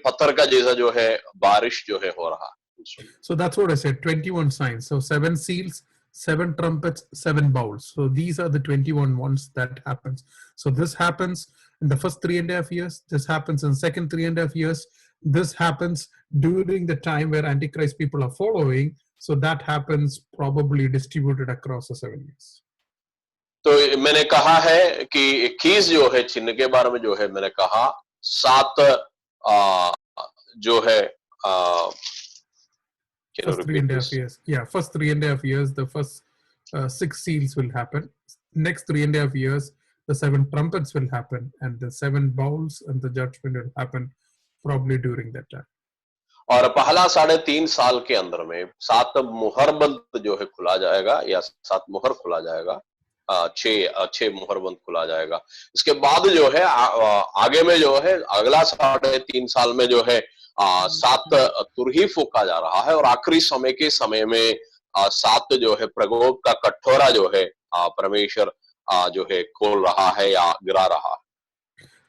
पत्थर का जैसा जो है बारिश जो है हो रहा है। So that's what I said, 21 signs. So 7 seals, 7 trumpets, 7 bowls. So these are the 21 ones that happens. So this happens in the first 3.5 years. This happens in second 3.5 years. This happens during the time where Antichrist people are following. So that happens probably distributed across the 7 years. तो मैंने कहा है कि 21 जो है चिन्ह के बारे में जो है मैंने कहा, 7 जो है first 3.5 years. Yeah, first 3.5 years, the first 6 seals will happen. Next 3.5 years, the 7 trumpets will happen, and the 7 bowls and the judgment will happen probably during that time. और पहला 3.5 साल के अंदर में 7 मुहर बंद जो है खुला जाएगा, या 7 मुहर खुला जाएगा। छह मोहर बंद खुला जाएगा। इसके बाद जो है आगे में जो है अगला 3.5 साल में जो है 7 तुरही फूका जा रहा है, और आखिरी समय के समय में 7 जो है प्रकोप का कटोरा जो है परमेश्वर जो है खोल रहा है या गिरा रहा है।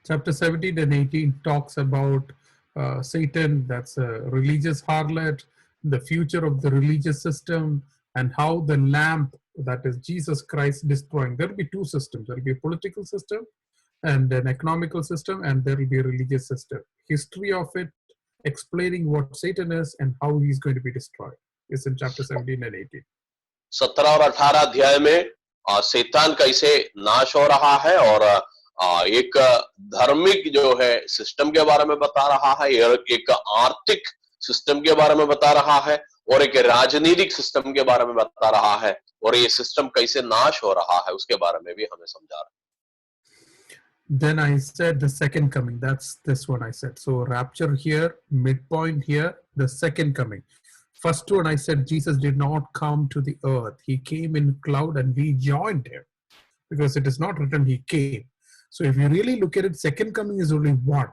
Chapter 17 and 18 talks about Satan, that's a religious harlot, the future of the religious system, and how the lamp, that is Jesus Christ, destroying. There will be two systems. There will be a political system and an economical system, and there will be a religious system. History of it, explaining what Satan is and how he's going to be destroyed, is in chapter 17 and 18. 17 और 18 अध्याय में शैतान कैसे नाश हो रहा है, और एक धार्मिक जो है सिस्टम के बारे में बता रहा है, एक आर्थिक सिस्टम के बारे में बता रहा है, और एक राजनीतिक सिस्टम के बारे में बता रहा है, और ये सिस्टम कैसे नाश हो रहा है उसके बारे में भी हमें समझा रहा है। Then I said the second coming. That's this one I said. So rapture here, midpoint here, the second coming. First one I said Jesus did not come to the earth. He came in cloud and we joined him, because it is not written he came. So if you really look at it, second coming is only one.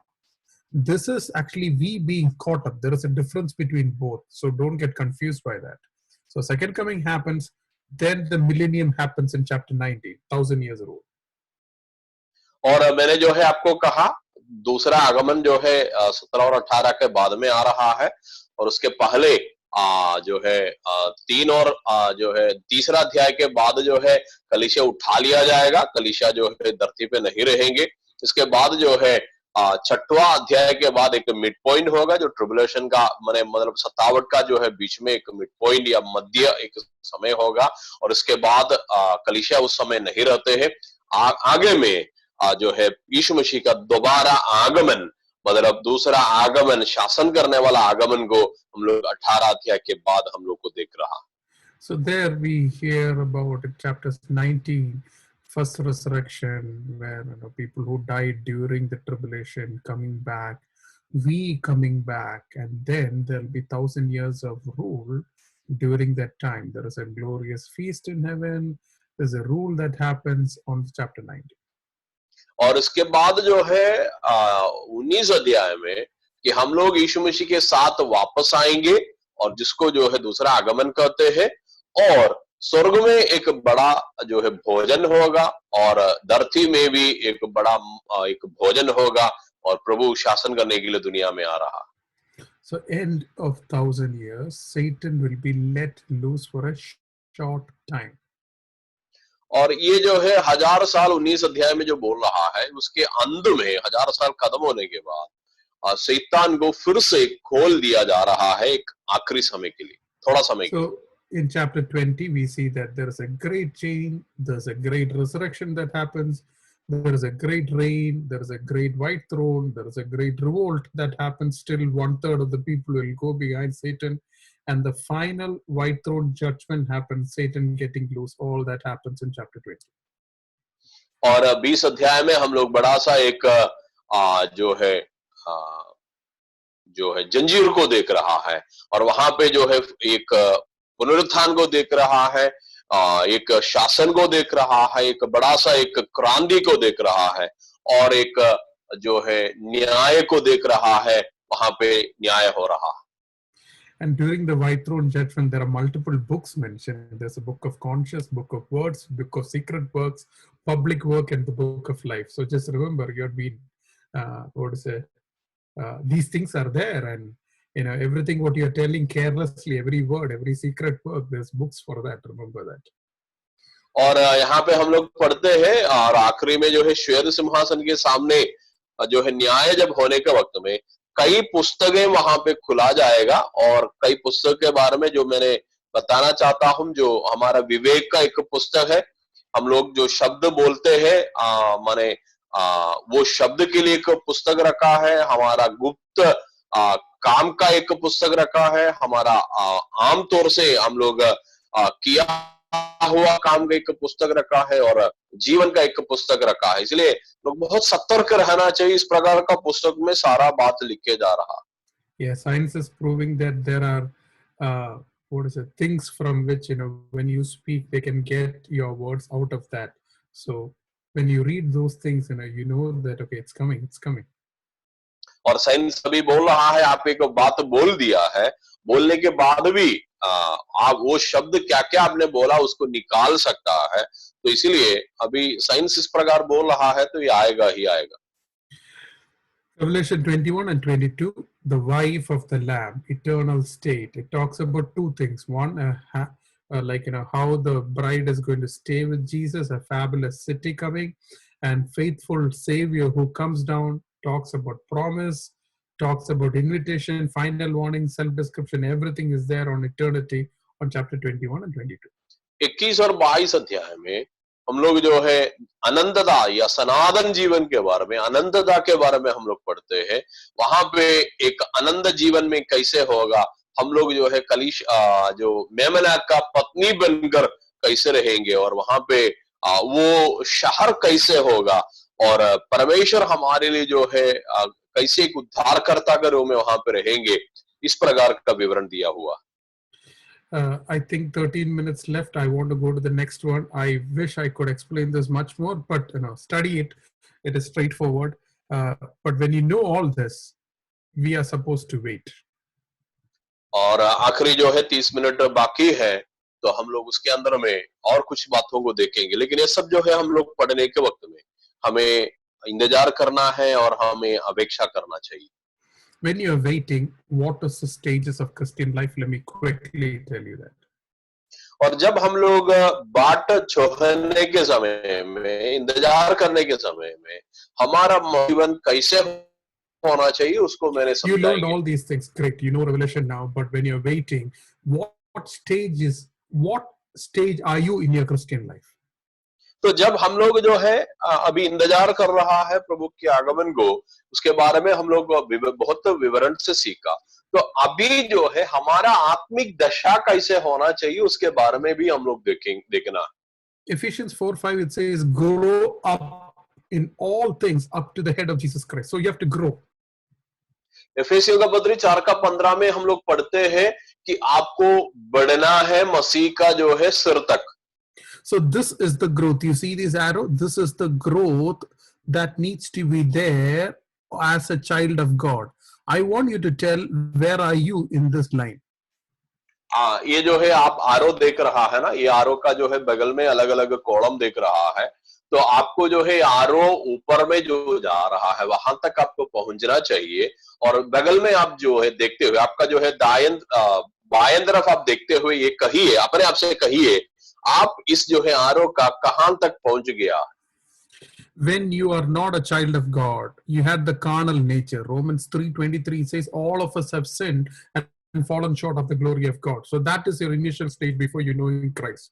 This is actually we being caught up. There is a difference between both. So don't get confused by that. So second coming happens, then the millennium happens in chapter 19, 1,000 years old. और मैंने जो है आपको कहा दूसरा आगमन जो है 17 और 18 के बाद में आ रहा है, और उसके पहले जो है 3 और जो है तीसरा अध्याय के बाद जो है कलीसिया उठा लिया जाएगा, कलीसिया जो है धरती पे नहीं रहेंगे। इसके बाद जो है 6वां अध्याय के बाद एक मिड पॉइंट होगा, जो ट्रिबुलेशन का मतलब सतावट का जो है बीच में एक मिड पॉइंट या मध्य एक समय होगा, और इसके बाद कलीसिया उस समय नहीं रहते हैं। आगे में जो है यीशु मसीह का दोबारा आगमन, मतलब दूसरा आगमन, शासन करने वाला आगमन को हम लोग 18 अध्याय के बाद हम लोग को देख रहा। So there we hear about in chapters 19, first resurrection, where people who died during the tribulation coming back, we coming back, and then there'll be 1,000 years of rule during that time. There is a glorious feast in heaven. There's a rule that happens on chapter 19. और इसके बाद जो है 19 अध्याय में कि हम लोग यीशु मसीह के साथ वापस आएंगे, और जिसको जो है दूसरा आगमन कहते हैं, और स्वर्ग में एक बड़ा जो है भोजन होगा, और धरती में भी एक बड़ा एक भोजन होगा, और प्रभु शासन करने के लिए दुनिया में आ रहा। So end of 1,000 years, Satan will be let loose for a short time. और ये जो है 1000 साल 19 अध्याय में जो बोल रहा है, उसके अंत में 1000 साल खत्म होने के बाद शैतान को फिर से खोल दिया जा रहा है एक आखिरी समय के लिए, थोड़ा समय के लिए। So in chapter 20 we see that there is a great change, there's a great resurrection that happens, there is a great reign, there is a great white throne, there is a great revolt that happens. Still 1/3 of the people will go behind Satan, and the final white throne judgment happens, Satan getting loose. All that happens in chapter 20. और 20 अध्याय में हम लोग बड़ा सा एक जो है जंजीर को देख रहा है, और वहां पे जो है एक पुनरुत्थान को देख रहा है, एक शासन को देख रहा है, एक बड़ा सा एक क्रांति को देख रहा है, और एक जो है न्याय को देख रहा है, वहां पे न्याय हो रहा है। And during the white throne judgment, there are multiple books mentioned. There's a book of conscience, book of words, book of secret works, public work, and the book of life. So just remember, you're being, these things are there, and everything what you're telling carelessly, every word, every secret work, there's books for that. Remember that. और यहाँ पे हम लोग पढ़ते हैं, और आखिरी में जो है श्वेत सिंहासन के सामने जो है न्याय जब होने के वक्त में कई पुस्तकें वहां पे खुला जाएगा, और कई पुस्तक के बारे में जो मैंने बताना चाहता हूं, जो हमारा विवेक का एक पुस्तक है। हम लोग जो शब्द बोलते हैं माने वो शब्द के लिए एक पुस्तक रखा है, हमारा गुप्त काम का एक पुस्तक रखा है, हमारा आमतौर से हम लोग किया हुआ काम का एक पुस्तक रखा है, और जीवन का एक पुस्तक रखा है। इसलिए लोग बहुत सतर्क रहना चाहिए, इस प्रकार का पुस्तक में सारा बात लिखे जा रहा। Yeah, science is proving that there are what is it, things from which, when you speak, they can get your words out of that. So when you read those things, you know that, okay, it's coming, it's coming. और science अभी बोल रहा है, आप एक बात बोल दिया है, बोलने के बाद भी आप वो शब्द क्या क्या आपने बोला उसको निकाल सकता है, तो इसीलिए अभी साइंस इस प्रकार बोल रहा है तो ये आएगा ही आएगा। Revelation 21 and 22, the wife of the Lamb, eternal state. It talks about two things. One, how the bride is going to stay with Jesus, a fabulous city coming, and faithful Savior who comes down, talks about promise, talks about invitation, final warning, self-description. Everything is there on eternity on chapter 21 and 22. 21 और 22 अध्याय में हम लोग जो है अनंतता या सनातन जीवन के बारे में, अनंतता के बारे में हम लोग पढ़ते हैं। वहां पे एक अनंत जीवन में कैसे होगा, हम लोग जो है जो मेमना का पत्नी बनकर कैसे रहेंगे, और वहां पे वो शहर कैसे होगा, और परमेश्वर हमारे लिए जो है कैसे एक उद्धारकर्ता के रूप में वहां पे रहेंगे, इस प्रकार का विवरण दिया हुआ। I think 13 minutes left. I want to go to the next one. I wish I could explain this much more, but study it. It is straightforward. But when you know all this, we are supposed to wait. और आखिरी जो है 30 minute बाकी है, तो हम लोग उसके अंदर में और कुछ बातों को देखेंगे, लेकिन ये सब जो है हम लोग पढ़ने के वक्त में हमें इंतजार करना है और हमें अपेक्षा करना चाहिए। When you are waiting, what is the stages of Christian life? Let me quickly tell you that. और जब हम लोग बाट छोड़ने के समय में, इंतजार करने के समय में हमारा जीवन कैसे होना चाहिए उसको मैंने You learned समझाएंगे। all these things, great. You know Revelation now, but when you're waiting, what stage are you in your Christian life? तो जब हम लोग जो है अभी इंतजार कर रहा है प्रभु के आगमन को, उसके बारे में हम लोग बहुत विवरण से सीखा, तो अभी जो है हमारा आत्मिक दशा कैसे होना चाहिए उसके बारे में भी हम लोग देखना। Ephesians 4:5 it says, grow up in all things up to the head of Jesus Christ. So you have to grow. एफेसियों का पत्री 4:15 में हम लोग पढ़ते हैं कि आपको बढ़ना है मसीह का जो है सिर तक। So this is the growth. You see this arrow? This is the growth that needs to be there as a child of God. I want you to tell, where are you in this line? ये जो है आप आरो देख रहा है ना, ये आरो का जो है बगल में अलग अलग कॉलम देख रहा है, तो आपको जो है आरो ऊपर में जो जा रहा है वहां तक आपको पहुंचना चाहिए, और बगल में आप जो है देखते हुए आपका जो है बाएं तरफ आप देखते हुए ये कहिए, अपने आप से कहिए, आप इस जो है आरो का कहां तक पहुंच गया। When you are not a child of God, you had the carnal nature. Romans 3:23 says all of us have sinned and fallen short of the glory of God. So that is your initial stage before you know in Christ.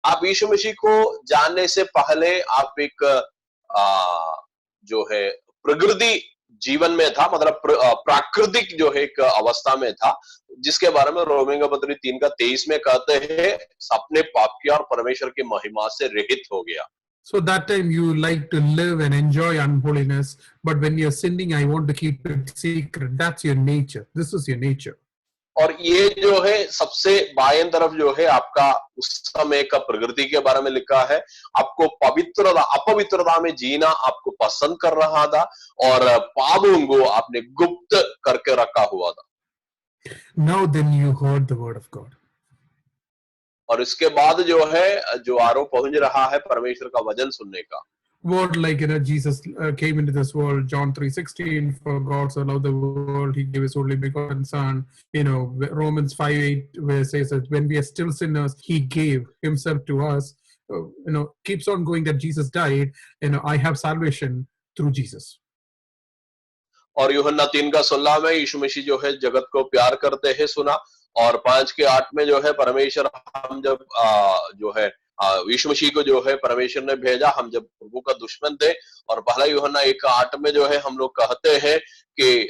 आप यीशु मसीह को जानने से पहले आप एक जो है प्रकृति जीवन में था, मतलब प्राकृतिक जो है एक अवस्था में था, जिसके बारे में रोमियो का पत्री 3:23 में कहते हैं अपने पाप किया और परमेश्वर की महिमा से रहित हो गया। So that time you like to live and enjoy unholiness, but when you're sinning, I want to keep it secret. That's your nature. This is your nature. और ये जो है सबसे बाएं तरफ जो है आपका उस समय का प्रकृति के बारे में लिखा है, आपको पवित्रता अपवित्रता में जीना आपको पसंद कर रहा था, और पापों को आपने गुप्त करके रखा हुआ था। Now then you heard the word of God. और इसके बाद जो है जो आरोप पहुंच रहा है परमेश्वर का वचन सुनने का। Word like Jesus came into this world, John 3:16, for God so loved the world, he gave his only begotten son. Romans 5:8 where it says that when we are still sinners, he gave himself to us. Keeps on going that Jesus died. I have salvation through Jesus. और यूहन्ना 3:16 में यीशु मसीह जो है जगत को प्यार करते हैं सुना, और 5:8 में जो है परमेश्वर हम जब जो है यीशु मसीह को जो है परमेश्वर ने भेजा, हम जब प्रभु का दुश्मन थे, और पहला यूहन्ना 1:8 में जो है हम लोग कहते हैं कि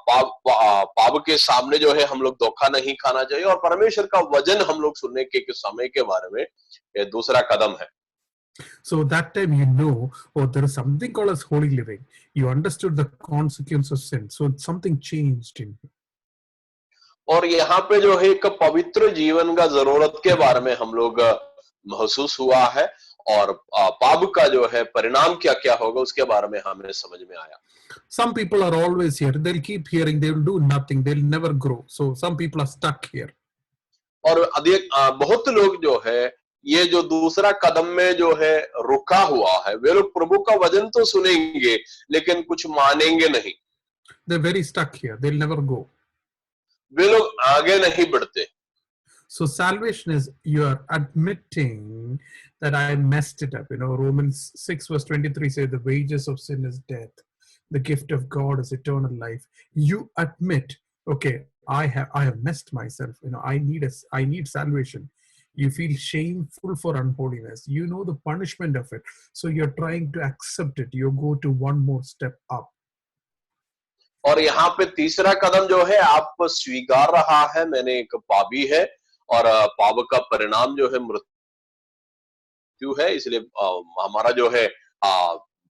पाप के सामने जो है हम लोग धोखा नहीं खाना चाहिए, और परमेश्वर का वचन हम लोग सुनने के समय के बारे में ये दूसरा कदम है। So that time there is something called as holy living. You understood the consequence of sin. So something changed in you. और यहाँ पे जो है एक पवित्र जीवन का जरूरत के बारे में हम लोग महसूस हुआ है, और पाप का जो है परिणाम क्या क्या होगा उसके बारे में हमें समझ में आया। Some people are always here. They'll keep hearing. They will do nothing. They'll never grow. So some people are stuck here. और अधिक बहुत लोग जो है ये जो दूसरा कदम में जो है रुका हुआ है, वे लोग प्रभु का वचन तो सुनेंगे लेकिन कुछ मानेंगे नहीं, They're very stuck here. They'll never go. वे लोग आगे नहीं बढ़ते। So salvation is you're admitting that I messed it up. You know, Romans 6 verse 23 says the wages of sin is death. The gift of God is eternal life. You admit, okay, I have messed myself. You know, I need salvation. You feel shameful for unholiness. You know the punishment of it. So you're trying to accept it. You go to one more step up. और यहाँ पे तीसरा कदम जो है, आप स्वीकार रहा है मैंने एक पापी है और पाप का परिणाम जो है मृत्यु है, इसलिए हमारा जो है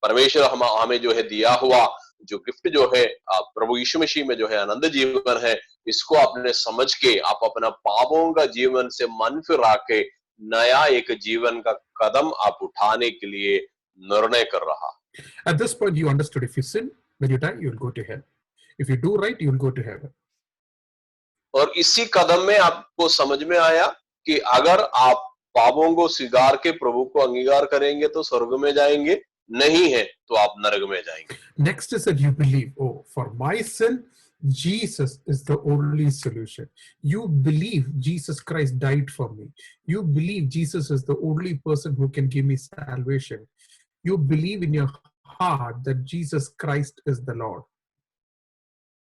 परमेश्वर हमें जो है दिया हुआ जो गिफ्ट जो है प्रभु यीशु मसीह में जो है अनंत जीवन है, इसको आपने समझ के आप अपना पापों का जीवन से मन फिरा के नया एक जीवन का कदम आप उठाने के लिए निर्णय कर रहा। At this point you understood if you sin when you die you'll go to hell. If you do right you'll go to heaven. और इसी कदम में आपको समझ में आया कि अगर आप पापों को स्वीकार के प्रभु को अंगीकार करेंगे तो स्वर्ग में जाएंगे, नहीं है तो आप नरक में जाएंगे। Next is that you believe, oh, for my sin, Jesus is the only solution. You believe Jesus Christ died for me. You believe Jesus is the only person who can give me salvation. You believe in your heart that Jesus Christ is the Lord.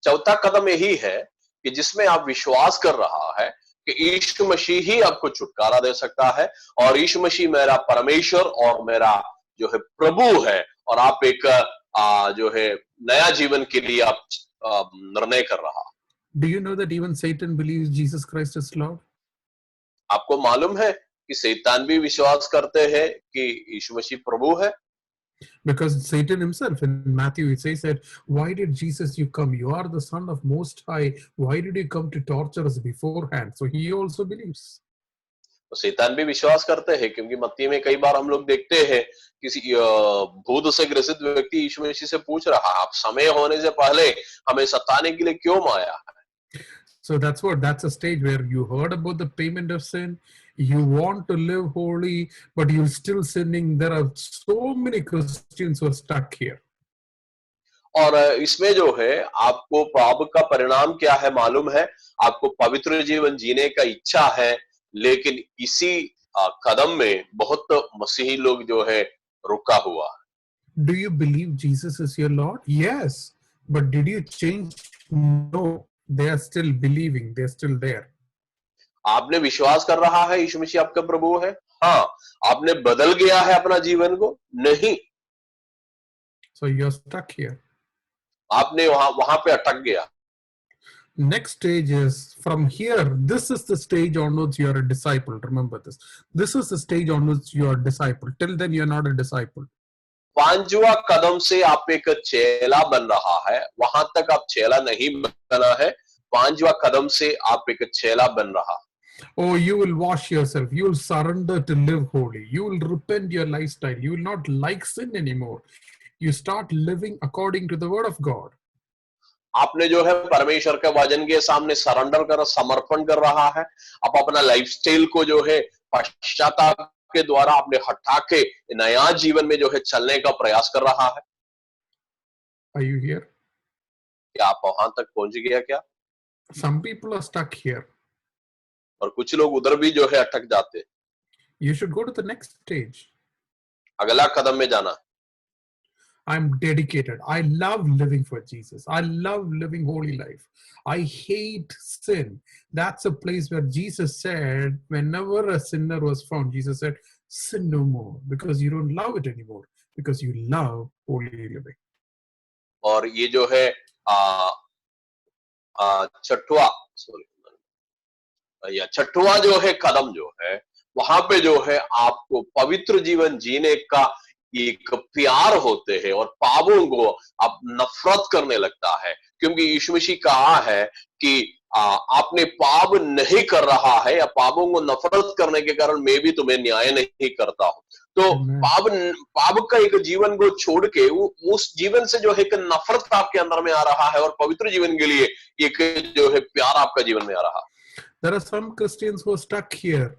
चौथा कदम यही है कि जिसमें आप विश्वास कर रहा है कि यीशु मसीह ही आपको छुटकारा दे सकता है और यीशु मसीह मेरा परमेश्वर और मेरा जो है प्रभु है, और आप एक जो है नया जीवन के लिए आप निर्णय कर रहा। Do you know that even Satan believes Jesus Christ is Lord? आपको मालूम है कि शैतान भी विश्वास करते हैं कि यीशु मसीह प्रभु है? Because Satan himself in Matthew he says that why did Jesus you come? You are the Son of Most High. Why did you come to torture us beforehand? So he also believes. तो शैतान भी विश्वास करते हैं, क्योंकि मत्ती में कई बार हम लोग देखते हैं किसी भूत से ग्रसित व्यक्ति यीशु मसीह से पूछ रहा, आप समय होने से पहले हमें सताने के लिए क्यों आया है? So that's a stage where you heard about the payment of sin. You want to live holy, but you're still sinning. There are so many Christians who are stuck here. और इसमें जो है आपको पाप का परिणाम क्या है मालूम है, आपको पवित्र जीवन जीने का इच्छा है, लेकिन इसी कदम में बहुत मसीही लोग जो है रुका हुआ। Do you believe Jesus is your Lord? Yes, but did you change? No, they are still believing. They're still there. आपने विश्वास कर रहा है यीशु मसीह आपका प्रभु है, हाँ, आपने बदल गया है अपना जीवन को? नहीं। So you're stuck here. आपने वहां पे अटक गया। Next stage is from here. This is the stage on which you are a disciple. Remember this. This is the stage on which you are a disciple. Till then, you're not a disciple. पांचवा कदम से आप एक चेला बन रहा है, वहां तक आप चेला नहीं बना है। पांचवा कदम से आप एक चेला बन रहा। Oh, you will wash yourself. You will surrender to live holy. You will repent your lifestyle. You will not like sin anymore. You start living according to the word of God. आपने जो है परमेश्वर के वचन के सामने surrender कर समर्पण कर रहा है। आप अपना लाइफस्टाइल को जो है पश्चाताप के द्वारा आपने हटा के नया जीवन में जो है चलने का प्रयास कर रहा है। Are you here? क्या आप वहां तक पहुंच गया क्या? Some people are stuck here. और कुछ लोग उधर भी जो है अटक जाते। You should go to the next stage. अगला कदम में जाना। I'm dedicated. I love living for Jesus. I love living holy life. I hate sin. That's a place where Jesus said, whenever a sinner was found, Jesus said, sin no more, because you don't love it anymore, because you love holy living. और ये जो है छठवा छठवा जो है कदम जो है, वहां पे जो है आपको पवित्र जीवन जीने का एक प्यार होते हैं और पापों को आप नफरत करने लगता है, क्योंकि यीशु मसीह कहा है कि आपने पाप नहीं कर रहा है या पापों को नफरत करने के कारण मैं भी तुम्हें न्याय नहीं करता हूं। तो Amen. पाप का एक जीवन को छोड़ के उस जीवन से जो है एक नफरत आपके अंदर में आ रहा है और पवित्र जीवन के लिए एक जो है प्यार आपका जीवन में आ रहा है। There are some Christians who are stuck here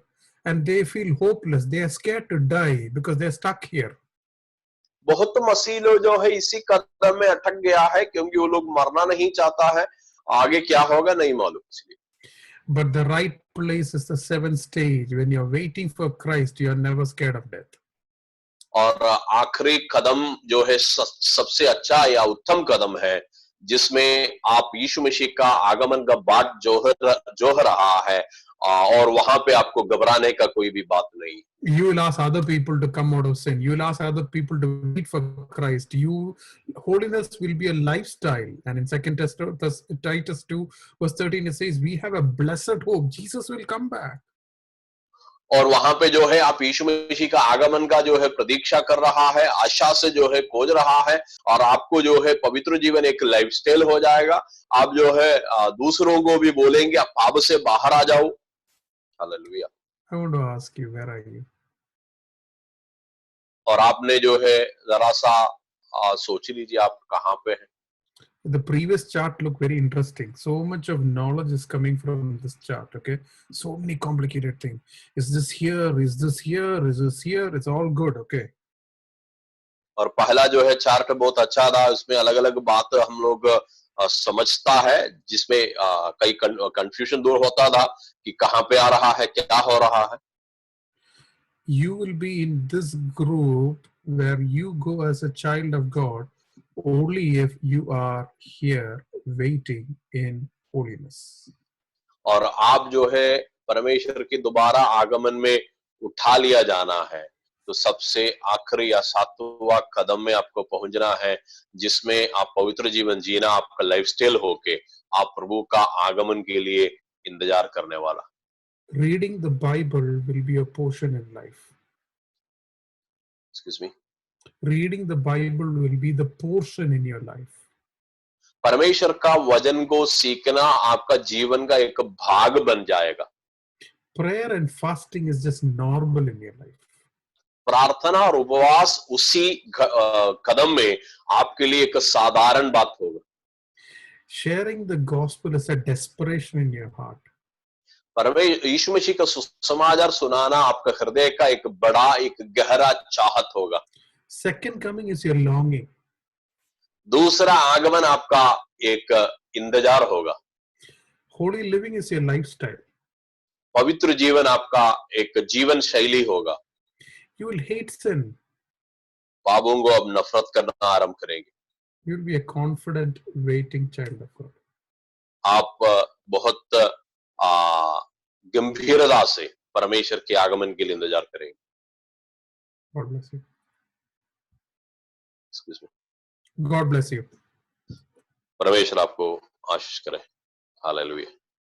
and they feel hopeless. They are scared to die because they are stuck here. बहुत मसीह लोग जो है इसी कदम में अटक गया है क्योंकि वो लोग मरना नहीं चाहता है, आगे क्या होगा नहीं मालूम इसलिए। But the right place is the seventh stage. When you're waiting for Christ, you are never scared of death. और आखिरी कदम जो है सबसे अच्छा या उत्तम कदम है जिसमें आप यीशु मसीह का आगमन का बाट जोह रहा है, और वहां पे आपको घबराने का कोई भी बात नहीं। You will ask other people to come out of sin. You will ask other people to wait for Christ. Holiness will be a lifestyle. And in Titus 2 verse 13 it says, we have a blessed hope. Jesus will come back. और वहां पे जो है आप यीशु मसीह का आगमन का जो है प्रतीक्षा कर रहा है, आशा से जो है खोज रहा है, और आपको जो है पवित्र जीवन एक लाइफस्टाइल हो जाएगा। आप जो है दूसरों को भी बोलेंगे आप पाप से बाहर आ जाओ। Hallelujah. I want to ask you, where are you? और आपने जो है जरा सा सोच लीजिए आप कहाँ पे हैं। The previous chart looked very interesting. So much of knowledge is coming from this chart. Okay, so many complicated things. Is this here? Is this here? Is this here? It's all good. Okay. और पहला जो है chart बहुत अच्छा था, उसमें अलग अलग बात हम लोग समझता है, जिसमें कई कंफ्यूजन दूर होता था कि कहाँ पे आ रहा है, क्या हो रहा है। You will be in this group where you go as a child of God only if you are here waiting in holiness. और आप जो है परमेश्वर के दोबारा आगमन में उठा लिया जाना है, तो सबसे आखिरी या सातवां कदम में आपको पहुंचना है, जिसमें आप पवित्र जीवन जीना आपका लाइफस्टाइल होके आप प्रभु का आगमन के लिए इंतजार करने वाला। Reading the Bible will be a portion in life. Excuse me. Reading the Bible will be the portion in your life. परमेश्वर का वचन को सीखना आपका जीवन का एक भाग बन जाएगा। Prayer and fasting is just normal in your life. प्रार्थना और उपवास उसी कदम में आपके लिए एक साधारण बात होगा। Sharing the gospel is a desperation in your heart. यीशु मसीह का सुसमाचार सुनाना आपका हृदय का एक बड़ा एक गहरा चाहत होगा। Second coming is your longing. दूसरा आगमन आपका एक इंतजार होगा। Holy living is your lifestyle. पवित्र जीवन आपका एक जीवन शैली होगा। You will hate sin. पापों को अब नफरत करना आरंभ करेंगे। You will be a confident waiting child of God. आप बहुत गंभीरता से परमेश्वर के आगमन के लिए इंतजार करेंगे। God bless you. Excuse me. God bless you. परमेश्वर आपको आशीष करे। हालेलुया।